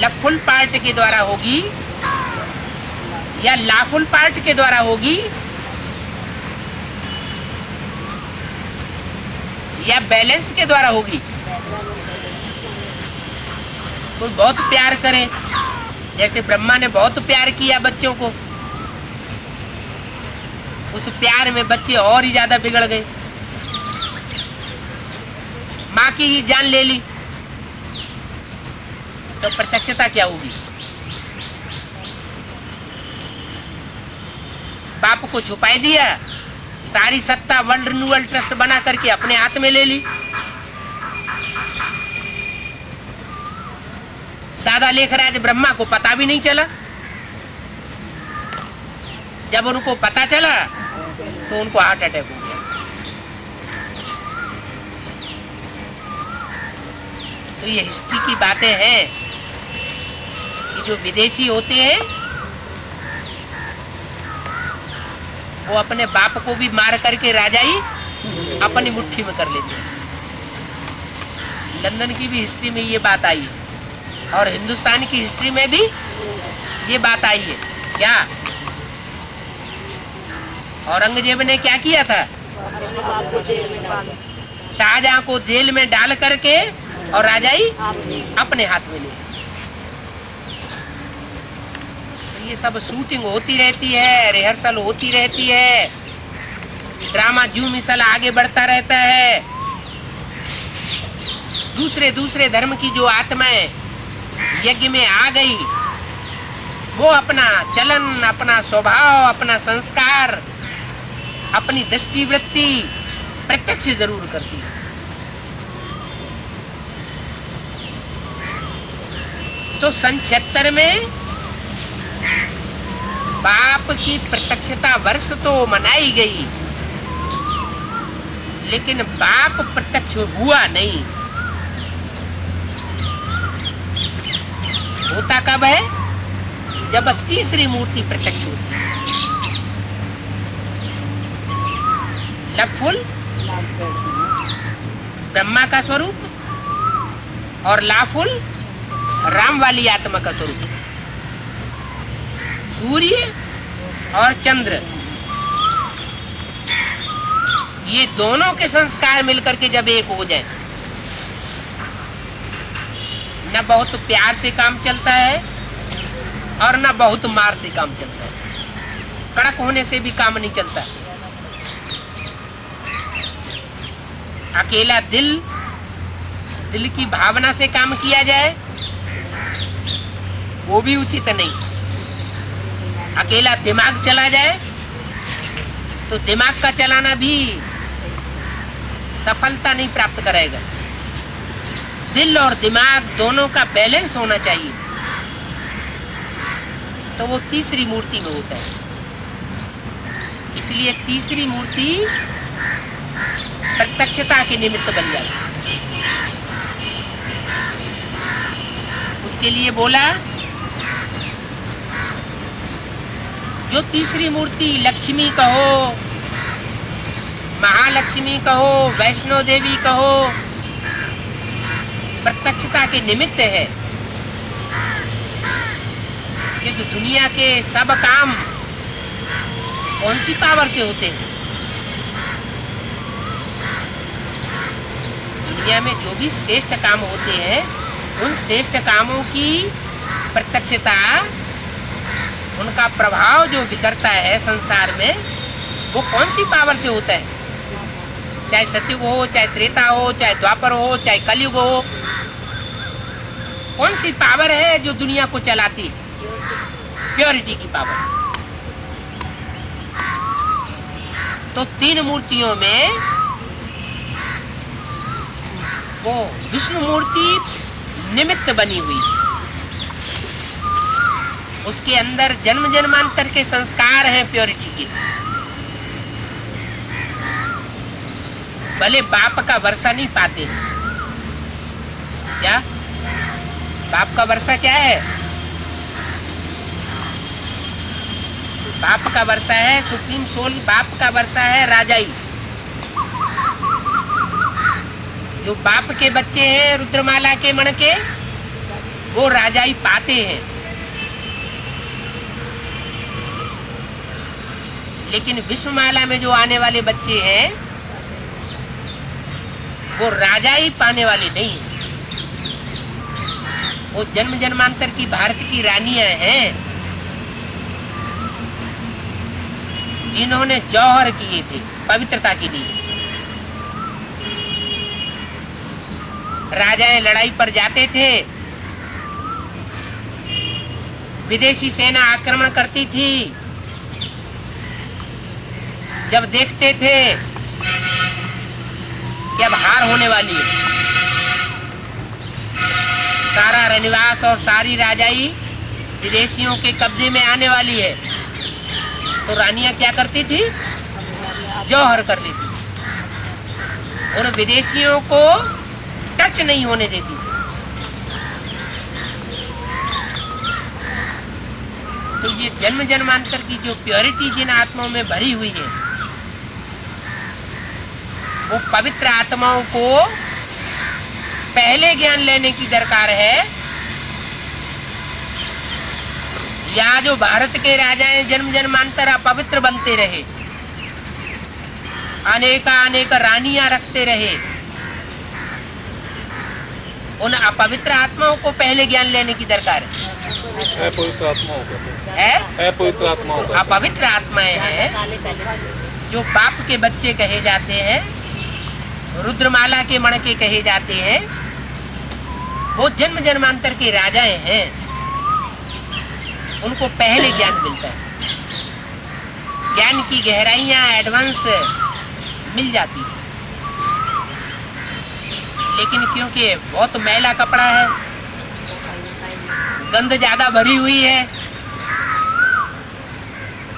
लफुल पार्ट के द्वारा होगी या लाफुल पार्ट के द्वारा होगी या बैलेंस के द्वारा होगी। कोई बहुत प्यार करे, जैसे ब्रह्मा ने बहुत प्यार किया बच्चों को, उस प्यार में बच्चे और ही ज्यादा बिगड़ गए, माँ की ही जान ले ली, तो प्रत्यक्षता क्या होगी? बाप को छुपाई दिया, सारी सत्ता वर्ल्ड रिन्यूअल ट्रस्ट बना करके अपने हाथ में ले ली। दादा लेखराज ब्रह्मा को पता भी नहीं चला। जब उनको पता चला तो उनको हार्ट अटैक हो गया। तो ये हिस्ट्री की बातें हैं कि जो विदेशी होते हैं वो अपने बाप को भी मार करके राजाई अपनी मुट्ठी में कर लेते हैं। लंदन की भी हिस्ट्री में ये बात आई है और हिंदुस्तान की हिस्ट्री में भी ये बात आई है। क्या औरंगजेब ने क्या किया था? शाहजहां को जेल में डाल करके और राजाई अपने हाथ में ले। तो ये सब शूटिंग होती रहती है, रिहर्सल होती रहती है, ड्रामा जू मिसल आगे बढ़ता रहता है। दूसरे दूसरे धर्म की जो आत्माएं यज्ञ में आ गई, वो अपना चलन, अपना स्वभाव, अपना संस्कार, अपनी दृष्टिवृत्ति प्रत्यक्ष जरूर करती है। तो सन 76 में बाप की प्रत्यक्षता वर्ष तो मनाई गई, लेकिन बाप प्रत्यक्ष हुआ नहीं। होता कब है? जब तीसरी मूर्ति प्रत्यक्ष होती है। लफुल ब्रह्मा का स्वरूप और लाफुल राम वाली आत्मा का स्वरूप। सूर्य और चंद्र, ये दोनों के संस्कार मिलकर के जब एक हो जाए, न बहुत प्यार से काम चलता है और न बहुत मार से काम चलता है। कड़क होने से भी काम नहीं चलता। अकेला दिल की भावना से काम किया जाए वो भी उचित नहीं। अकेला दिमाग चला जाए तो दिमाग का चलाना भी सफलता नहीं प्राप्त कराएगा। दिल और दिमाग दोनों का बैलेंस होना चाहिए, तो वो तीसरी मूर्ति में होता है। इसलिए तीसरी मूर्ति प्रत्यक्षता के निमित्त बन जाती है। उसके लिए बोला, जो तीसरी मूर्ति लक्ष्मी कहो, महालक्ष्मी कहो, वैष्णो देवी कहो, प्रत्यक्षता के निमित्त है। क्योंकि दुनिया के सब काम कौन सी पावर से होते हैं? दुनिया में जो भी श्रेष्ठ काम होते हैं, उन श्रेष्ठ कामों की प्रत्यक्षता, उनका प्रभाव जो बिखरता है संसार में, वो कौन सी पावर से होता है? चाहे सतयुग हो, चाहे त्रेता हो, चाहे द्वापर हो, चाहे कलयुग हो, कौन सी पावर है जो दुनिया को चलाती? प्योरिटी की पावर। तो 3 मूर्तियों में वो विष्णु मूर्ति निमित्त बनी हुई, उसके अंदर जन्म जन्मांतर के संस्कार हैं प्योरिटी के। भले बाप का वर्षा नहीं पाते, क्या बाप का वर्षा क्या है? बाप का वर्षा है सुप्रीम सोल, बाप का वर्षा है राजाई। जो बाप के बच्चे हैं रुद्रमाला के मण के, वो राजाई पाते हैं। लेकिन विश्वमाला में जो आने वाले बच्चे हैं वो राजाई पाने वाले नहीं हैं। वो जन्म जन्मांतर की भारत की रानियां हैं जिन्होंने जौहर किए थे पवित्रता के लिए। राजाएं लड़ाई पर जाते थे, विदेशी सेना आक्रमण करती थी, जब देखते थे कि अब हार होने वाली है, सारा रनिवास और सारी राजाई विदेशियों के कब्जे में आने वाली है, तो रानियां क्या करती थी? जौहर कर लेती थी। उन विदेशियों को टच नहीं होने देती थी। तो ये जन्म जन्मांतर की जो प्योरिटी जिन आत्माओं में भरी हुई है, वो पवित्र आत्माओं को पहले ज्ञान लेने की दरकार है। यहाँ जो भारत के राजाएं जन्म जन्मांतर अपवित्र बनते रहे, अनेक रानियां रखते रहे, उन अपवित्र आत्माओं को पहले ज्ञान लेने की दरकार है। अपवित्र आत्माओं का है अपवित्र आत्माओं का अपवित्र आत्माएं हैं जो बाप के बच्चे कहे जाते हैं, रुद्रमाला के मण के कहे जाते हैं, वो जन्म जन्मांतर के राजाएं हैं। उनको पहले ज्ञान मिलता है, ज्ञान की गहराइयां एडवांस मिल जाती है। लेकिन क्योंकि बहुत मैला कपड़ा है, गंध ज्यादा भरी हुई है,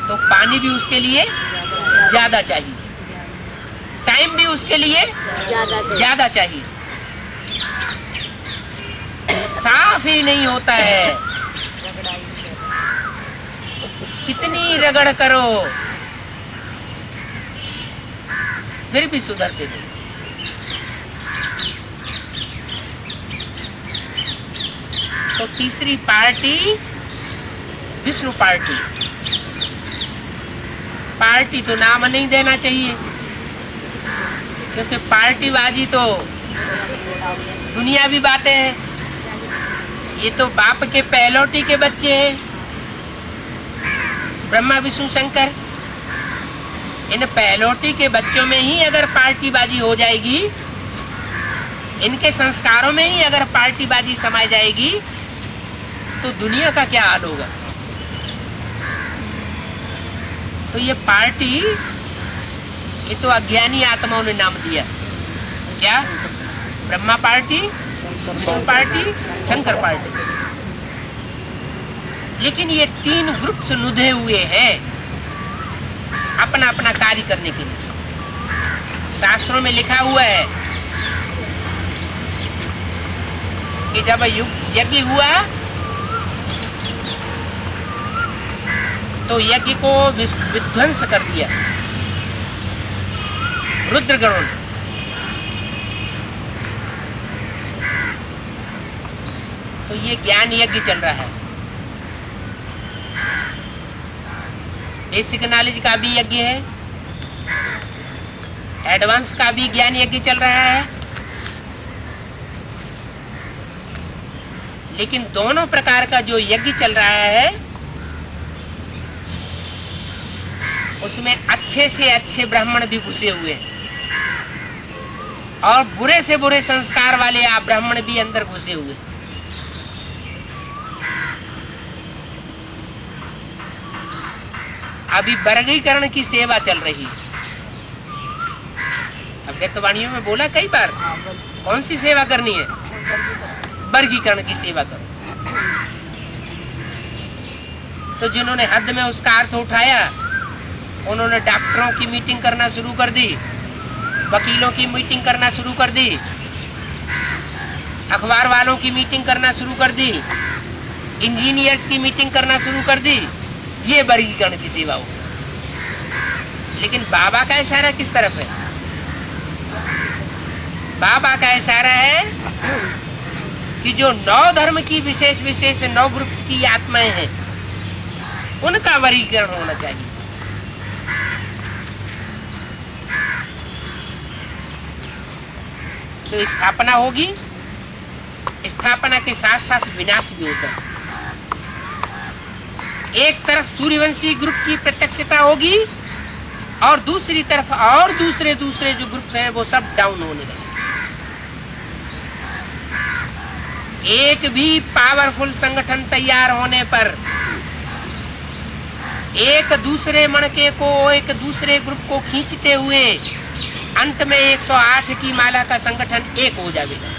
तो पानी भी उसके लिए ज्यादा चाहिए, टाइम भी उसके लिए ज्यादा चाहिए, साफ ही नहीं होता है। कितनी रगड़ करो फिर भी सुधरते नहीं। तो तीसरी पार्टी विष्णु पार्टी। पार्टी तो नाम नहीं देना चाहिए, क्योंकि पार्टीबाजी तो दुनियावी बातें हैं। ये तो बाप के पहलौटी के बच्चे हैं, ब्रह्मा विष्णु शंकर। इन पहलौटी के बच्चों में ही अगर पार्टीबाजी हो जाएगी, इनके संस्कारों में ही अगर पार्टीबाजी समाई जाएगी, तो दुनिया का क्या हाल होगा। तो ये पार्टी, ये तो अज्ञानी आत्माओं ने नाम दिया। क्या? Brahma party, Vishnu party, Shankar party. लेकिन ये 3 ग्रुप्स नुधे हुए हैं अपना अपना कार्य करने के लिए। शास्त्रों में लिखा हुआ है कि जब यज्ञ हुआ तो यज्ञ को विध्वंस कर दिया रुद्रगणों ने। तो ये ज्ञान यज्ञ चल रहा है। बेसिक नॉलेज का भी यज्ञ है, एडवांस का भी ज्ञान यज्ञ चल रहा है। लेकिन दोनों प्रकार का जो यज्ञ चल रहा है, उसमें अच्छे से अच्छे ब्राह्मण भी घुसे हुए हैं और बुरे से बुरे संस्कार वाले आप ब्राह्मण भी अंदर घुसे हुए। अभी वर्गीकरण की सेवा चल रही है। अव्यक्तवाणियों में बोला कई बार, कौन सी सेवा करनी है? वर्गीकरण की सेवा करो। तो जिन्होंने हद में उसका अर्थ उठाया, उन्होंने डॉक्टरों की मीटिंग करना शुरू कर दी, वकीलों की मीटिंग करना शुरू कर दी, अखबार वालों की मीटिंग करना शुरू कर दी, इंजीनियर्स की मीटिंग करना शुरू कर दी। ये वर्गीकरण की सेवा हो। लेकिन बाबा का इशारा किस तरफ है? बाबा का इशारा है कि जो 9 धर्म की विशेष विशेष 9 ग्रुप्स की आत्माएं हैं, उनका वर्गीकरण होना चाहिए। तो स्थापना होगी, स्थापना के साथ साथ विनाश भी होता है। एक तरफ सूर्यवंशी ग्रुप की प्रत्यक्षता होगी और दूसरी तरफ और दूसरे जो ग्रुप्स हैं वो सब डाउन होने लगे। एक भी पावरफुल संगठन तैयार होने पर एक दूसरे मणके को, एक दूसरे ग्रुप को खींचते हुए अंत में 108 की माला का संगठन एक हो जाएगा।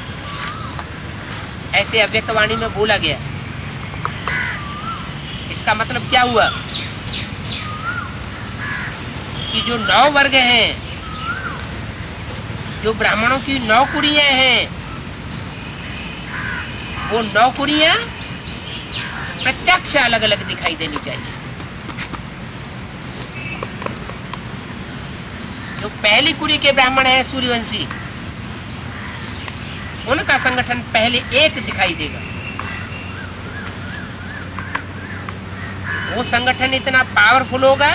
ऐसे अव्यक्तवाणी में बोला गया। इसका मतलब क्या हुआ कि जो 9 वर्ग हैं, जो ब्राह्मणों की 9 कुरियां हैं, वो 9 कुरियां प्रत्यक्ष अलग अलग दिखाई देनी चाहिए। जो पहली कुरी के ब्राह्मण हैं सूर्यवंशी, उनका संगठन पहले एक दिखाई देगा। वो संगठन इतना पावरफुल होगा,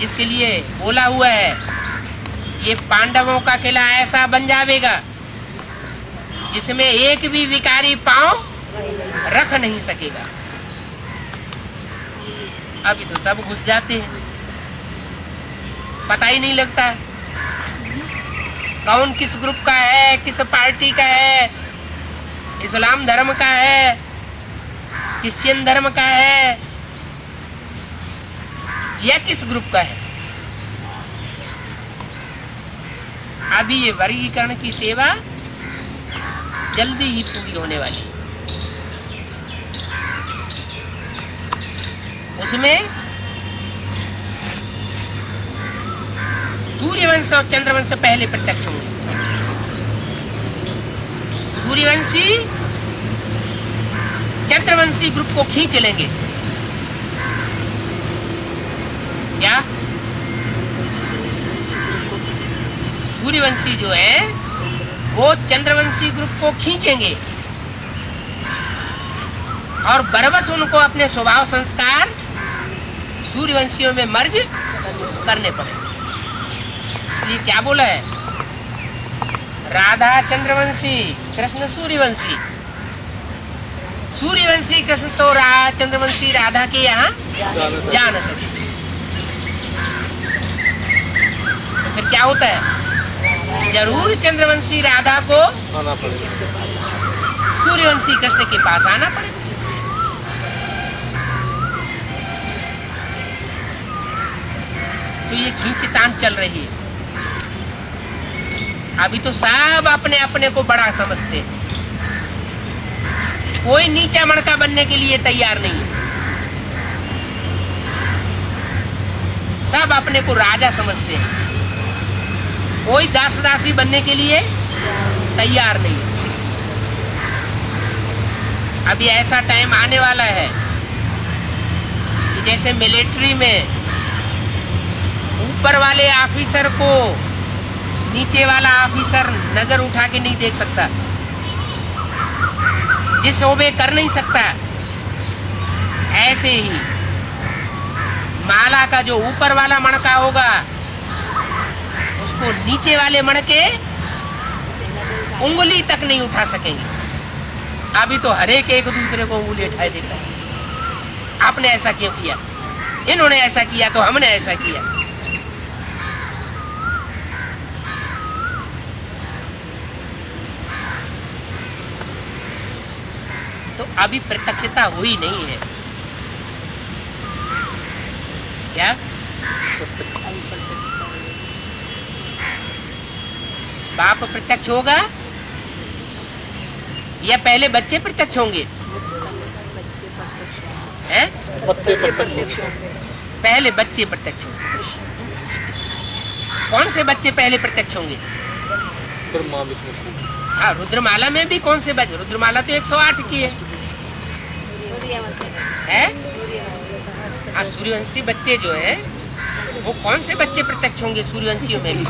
इसके लिए बोला हुआ है, ये पांडवों का किला ऐसा बन जाएगा जिसमें एक भी विकारी पांव रख नहीं सकेगा। अभी तो सब घुस जाते हैं, पता ही नहीं लगता कौन किस ग्रुप का है, किस पार्टी का है, इस्लाम धर्म का है, क्रिश्चियन धर्म का है या किस ग्रुप का है। अभी ये वर्गीकरण की सेवा जल्दी ही पूरी होने वाली। उसमें सूर्यवंश और चंद्रवंश पहले प्रत्यक्ष होंगे। सूर्यवंशी चंद्रवंशी ग्रुप को खींच लेंगे। क्या? सूर्यवंशी जो है वो चंद्रवंशी ग्रुप को खींचेंगे और बरबस उनको अपने स्वभाव संस्कार सूर्यवंशियों में मर्ज करने पड़ेंगे। इसलिए क्या बोला है? राधा चंद्रवंशी, कृष्ण सूर्यवंशी। सूर्यवंशी कृष्ण तो चंद्रवंशी राधा के यहाँ जा न सके। तो फिर क्या होता है? जरूर चंद्रवंशी राधा को आना पड़ेगा, सूर्यवंशी कृष्ण के पास आना पड़ेगा। तो ये खींचतान चल रही है। अभी तो सब अपने अपने को बड़ा समझते हैं, कोई नीचा मणका बनने के लिए तैयार नहीं है। सब अपने को राजा समझते हैं, कोई दास दासी बनने के लिए तैयार नहीं है। अभी ऐसा टाइम आने वाला है कि जैसे मिलिट्री में ऊपर वाले ऑफिसर को नीचे वाला ऑफिसर नजर उठा के नहीं देख सकता, जिस ओबे कर नहीं सकता, ऐसे ही माला का जो ऊपर वाला मणका होगा उसको नीचे वाले मणके उंगली तक नहीं उठा सकेंगे। अभी तो हर एक दूसरे को उंगली उठाए देता है। आपने ऐसा क्यों किया, इन्होंने ऐसा किया तो हमने ऐसा किया। तो अभी प्रत्यक्षता हुई नहीं है। क्या बाप प्रत्यक्ष होगा या पहले बच्चे प्रत्यक्ष होंगे? हैं? बच्चे प्रत्यक्ष पहले बच्चे प्रत्यक्ष होंगे। कौन से बच्चे पहले प्रत्यक्ष होंगे? ब्रह्मा विष्णु शिव। हाँ, रुद्रमाला में भी कौन से बच्चे? रुद्रमाला तो 108 की है। हाँ, सूर्यवंशी बच्चे जो है वो कौन से बच्चे प्रत्यक्ष होंगे? सूर्यवंशियों में भी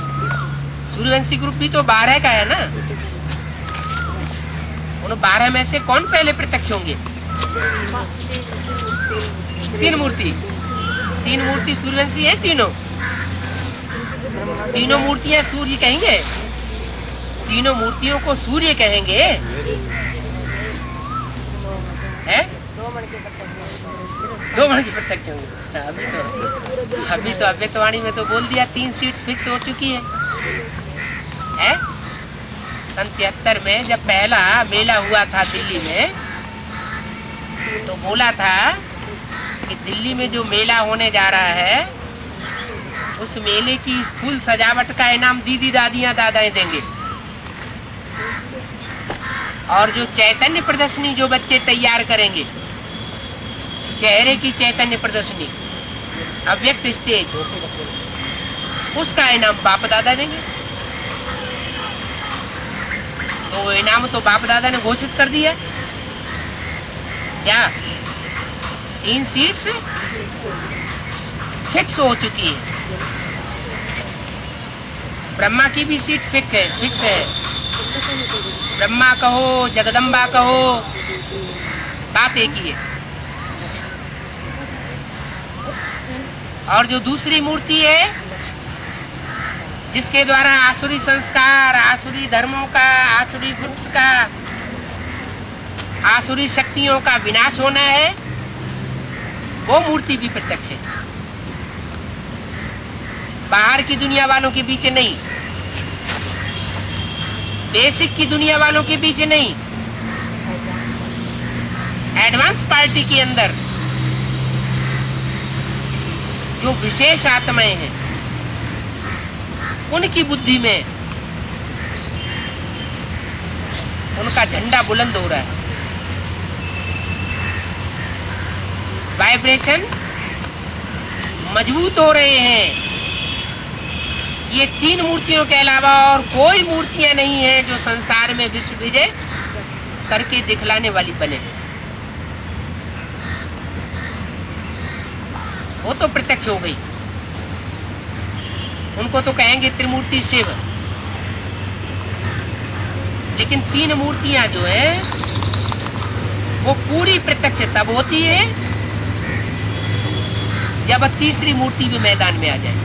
सूर्यवंशी ग्रुप भी तो 12 का है ना। उन 12 में से कौन पहले प्रत्यक्ष होंगे? तीन मूर्ति सूर्यवंशी है। तीनों मूर्तियां सूर्य कहेंगे। तीनों मूर्तियों को सूर्य कहेंगे। हैं? 2 मण के प्रत्यक्ष होंगे। अभी तो अव्यक्तवाणी में तो बोल दिया 3 सीट फिक्स हो चुकी है। सन 73 में जब पहला मेला हुआ था दिल्ली में, तो बोला था कि दिल्ली में जो मेला होने जा रहा है उस मेले की स्थूल सजावट का इनाम दीदी दादियां दादाएं देंगे। और जो चैतन्य प्रदर्शनी जो बच्चे तैयार करेंगे, चेहरे की चैतन्य प्रदर्शनी, अव्यक्त स्टेज, उसका इनाम बाप दादा देंगे। तो इनाम तो बाप दादा ने घोषित कर दिया। क्या 3 सीट्स फिक्स हो चुकी है। ब्रह्मा की भी सीट फिक्स है। ब्रह्मा कहो, जगदम्बा कहो, बात एक ही है। और जो दूसरी मूर्ति है जिसके द्वारा आसुरी संस्कार, आसुरी धर्मों का, आसुरी ग्रुप्स का, आसुरी शक्तियों का विनाश होना है, वो मूर्ति भी प्रत्यक्ष है। बाहर की दुनिया वालों के बीच नहीं, बेसिक की दुनिया वालों के बीच नहीं, एडवांस पार्टी के अंदर जो विशेष आत्माएं हैं उनकी बुद्धि में उनका झंडा बुलंद हो रहा है। वाइब्रेशन मजबूत हो रहे हैं। ये 3 मूर्तियों के अलावा और कोई मूर्तियां नहीं है जो संसार में विश्व विजय करके दिखलाने वाली बने। वो तो प्रत्यक्ष हो गई। उनको तो कहेंगे त्रिमूर्ति शिव। लेकिन 3 मूर्तियां जो है वो पूरी प्रत्यक्ष तब होती है जब तीसरी मूर्ति भी मैदान में आ जाए।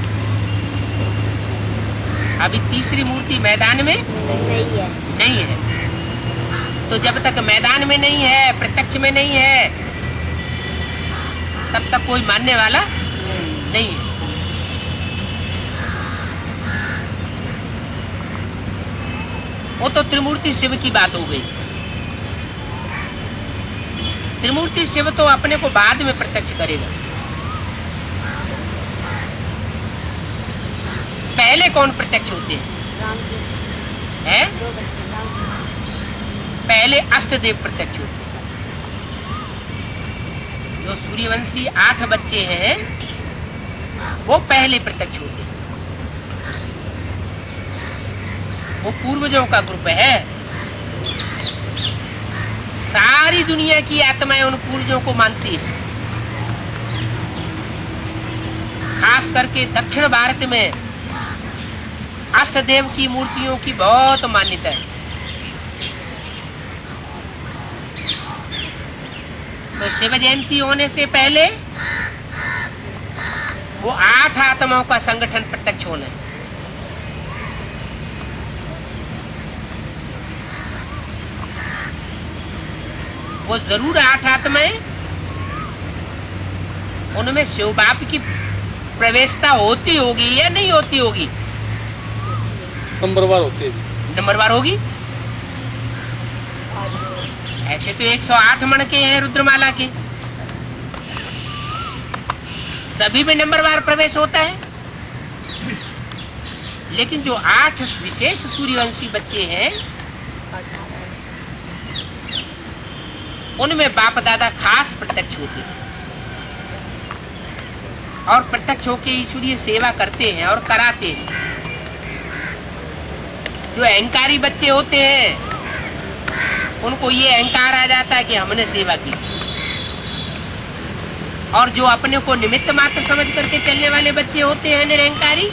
अभी तीसरी मूर्ति मैदान में नहीं है। तो जब तक मैदान में नहीं है, प्रत्यक्ष में नहीं है, तब तक कोई मानने वाला नहीं है। वो तो त्रिमूर्ति शिव की बात हो गई। त्रिमूर्ति शिव तो अपने को बाद में प्रत्यक्ष करेगा। पहले कौन प्रत्यक्ष होते हैं? पहले अष्टदेव प्रत्यक्ष होते हैं। जो सूर्यवंशी 8 बच्चे हैं वो पहले प्रत्यक्ष होते हैं। वो पूर्वजों का ग्रुप है। सारी दुनिया की आत्माएं उन पूर्वजों को मानती है। खास करके दक्षिण भारत में अष्टदेव की मूर्तियों की बहुत मान्यता है। तो शिव जयंती होने से पहले वो 8 आत्माओं का संगठन प्रत्यक्ष होना है। वो जरूर 8 आत्माएं, उनमें शिव बाप की प्रवेशता होती होगी या नहीं होती होगी? नंबरवार होती है। नंबरवार होगी। ऐसे तो 108 मण के हैं रुद्रमाला के, सभी में नंबरवार प्रवेश होता है। लेकिन जो 8 विशेष सूर्यवंशी बच्चे हैं उनमें बाप दादा खास प्रत्यक्ष होते हैं और प्रत्यक्ष होकर ईश्वरीय सेवा करते हैं और कराते हैं। जो अहंकारी बच्चे होते हैं उनको ये अहंकार आ जाता है कि हमने सेवा की, और जो अपने को निमित्त मात्र समझ करके चलने वाले बच्चे होते हैं निरहंकारी,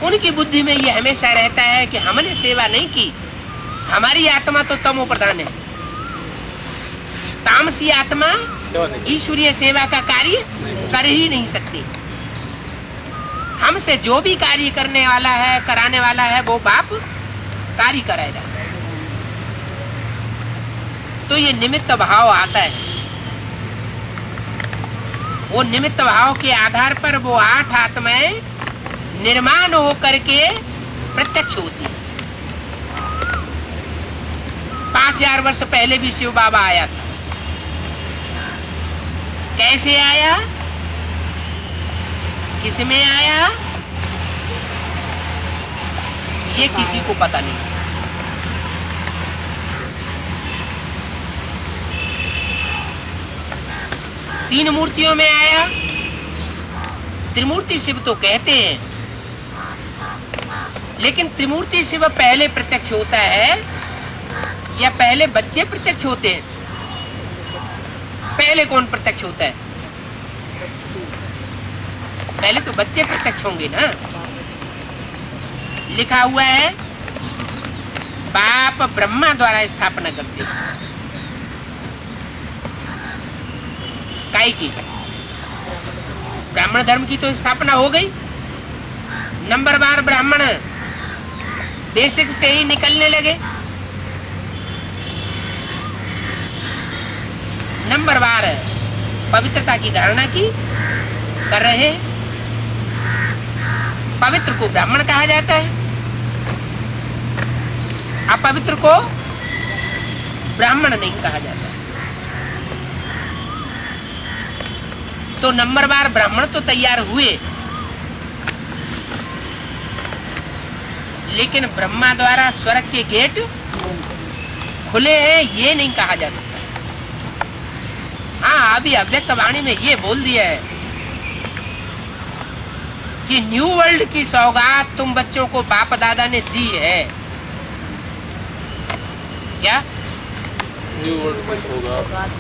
उनकी बुद्धि में ये हमेशा रहता है कि हमने सेवा नहीं की, हमारी आत्मा तो तमो प्रधान है, तामसी आत्मा ईश्वरीय सेवा का कार्य कर ही नहीं सकती। हमसे जो भी कार्य करने वाला है, कराने वाला है, वो बाप कार्य कराएगा। तो ये निमित्त भाव आता है, वो निमित्त भाव के आधार पर वो 8 आत्माएं निर्माण होकर के प्रत्यक्ष होती है। 5000 वर्ष पहले भी शिव बाबा आया था। कैसे आया, किसमें आया, ये किसी को पता नहीं। तीन मूर्तियों में आया। त्रिमूर्ति शिव तो कहते हैं, लेकिन त्रिमूर्ति शिव पहले प्रत्यक्ष होता है या पहले बच्चे प्रत्यक्ष होते हैं? पहले कौन प्रत्यक्ष होता है? पहले तो बच्चे प्रत्यक्ष होंगे ना। लिखा हुआ है बाप ब्रह्मा द्वारा स्थापना करते हैं। काय की? ब्राह्मण धर्म की तो स्थापना हो गई। नंबरवार ब्राह्मण बेसिक से ही निकलने लगे। नंबरवार पवित्रता की धारणा की कर रहे। पवित्र को ब्राह्मण कहा जाता है, अपवित्र को ब्राह्मण नहीं कहा जाता। तो नंबरवार ब्राह्मण तो तैयार हुए, लेकिन ब्रह्मा द्वारा स्वर्ग के गेट खुले हैं ये नहीं कहा जा सकता। हाँ, अभी अव्यक्त वाणी में ये बोल दिया है कि न्यू वर्ल्ड की सौगात तुम बच्चों को बाप दादा ने दी है। क्या? न्यू वर्ल्ड की सौगात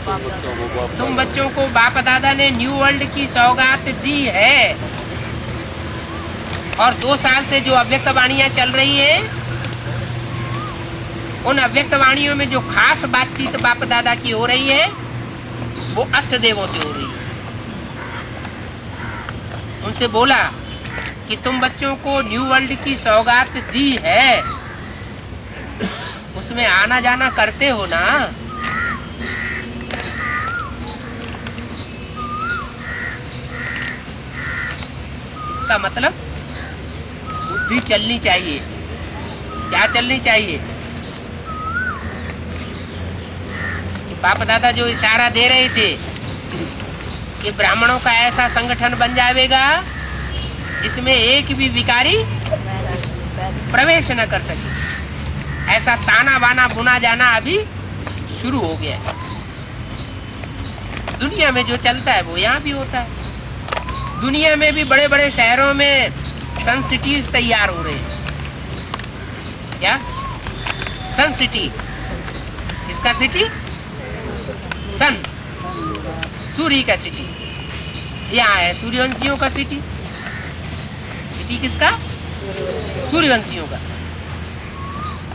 तुम बच्चों को बाप दादा ने न्यू वर्ल्ड की सौगात दी है। और 2 साल से जो अव्यक्त वाणियां चल रही है, उन अव्यक्त वाणियों में जो खास बातचीत बाप दादा की हो रही है वो अष्ट देवों से हो रही है। उनसे बोला कि तुम बच्चों को न्यू वर्ल्ड की सौगात दी है, उसमें आना जाना करते हो ना। इसका मतलब बुद्धि चलनी चाहिए। क्या चलनी चाहिए? बाप दादा जो इशारा दे रहे थे कि ब्राह्मणों का ऐसा संगठन बन जाएगा जिसमें एक भी विकारी प्रवेश न कर सके, ऐसा ताना बाना बुना जाना अभी शुरू हो गया है। दुनिया में जो चलता है वो यहाँ भी होता है। दुनिया में भी बड़े बड़े शहरों में सन सिटीज तैयार हो रहे हैं। क्या सन सिटी? किसका सिटी? सन, सूर्य का सिटी। यहाँ है सूर्यवंशियों का सिटी। सिटी किसका? सूर्यवंशियों का।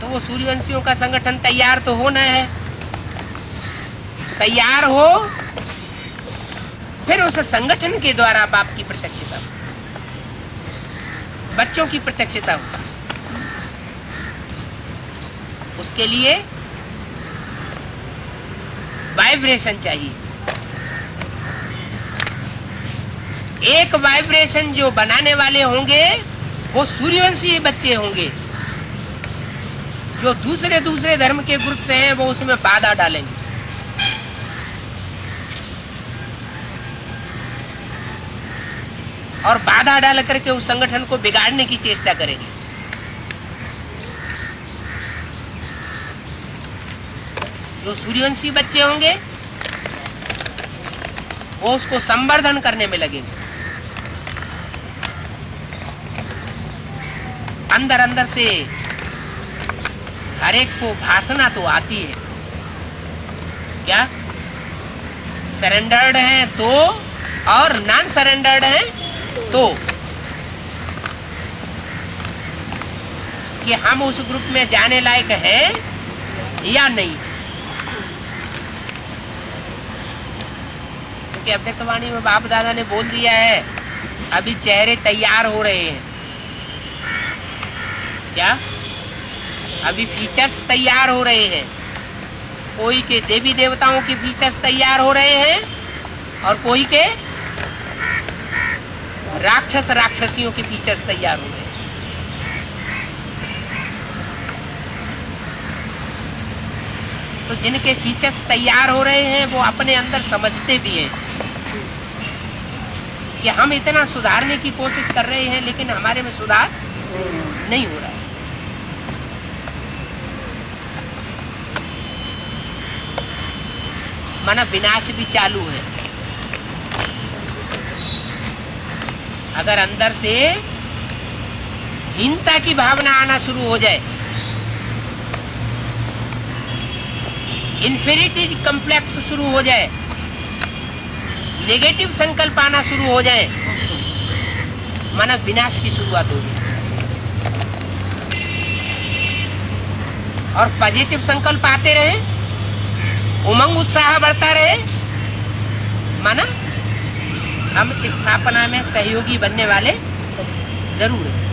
तो वो सूर्यवंशियों का संगठन तैयार तो होना है। तैयार हो, फिर उस संगठन के द्वारा बाप की प्रत्यक्षता, बच्चों की प्रत्यक्षता हो। उसके लिए वाइब्रेशन चाहिए। एक वाइब्रेशन जो बनाने वाले होंगे वो सूर्यवंशी बच्चे होंगे। जो दूसरे दूसरे धर्म के ग्रुप से हैं वो उसमें बाधा डालेंगे। और बाधा डाल करके उस संगठन को बिगाड़ने की चेष्टा करेंगे। जो सूर्यवंशी बच्चे होंगे वो उसको संवर्धन करने में लगेंगे। अंदर अंदर से हर एक को भाषणा तो आती है, क्या सरेंडर्ड है तो और नॉन सरेंडर्ड है तो, कि हम उस ग्रुप में जाने लायक हैं या नहीं। क्योंकि अव्यक्तवाणी में बाप दादा ने बोल दिया है अभी चेहरे तैयार हो रहे हैं। क्या अभी फीचर्स तैयार हो रहे हैं। कोई के देवी देवताओं के फीचर्स तैयार हो रहे हैं और कोई के राक्षस राक्षसियों के फीचर्स तैयार हो रहे हैं। तो जिनके फीचर्स तैयार हो रहे हैं वो अपने अंदर समझते भी हैं कि हम इतना सुधारने की कोशिश कर रहे हैं लेकिन हमारे में सुधार नहीं हो रहा है। माना विनाश भी चालू है। अगर अंदर से हीनता की भावना आना शुरू हो जाए, इन्फीरियरिटी कॉम्प्लेक्स शुरू हो जाए, नेगेटिव संकल्प आना शुरू हो जाए, माना विनाश की शुरुआत होगी। और पॉजिटिव संकल्प आते रहे, उमंग उत्साह बढ़ता रहे, माना हम स्थापना में सहयोगी बनने वाले जरूर हैं।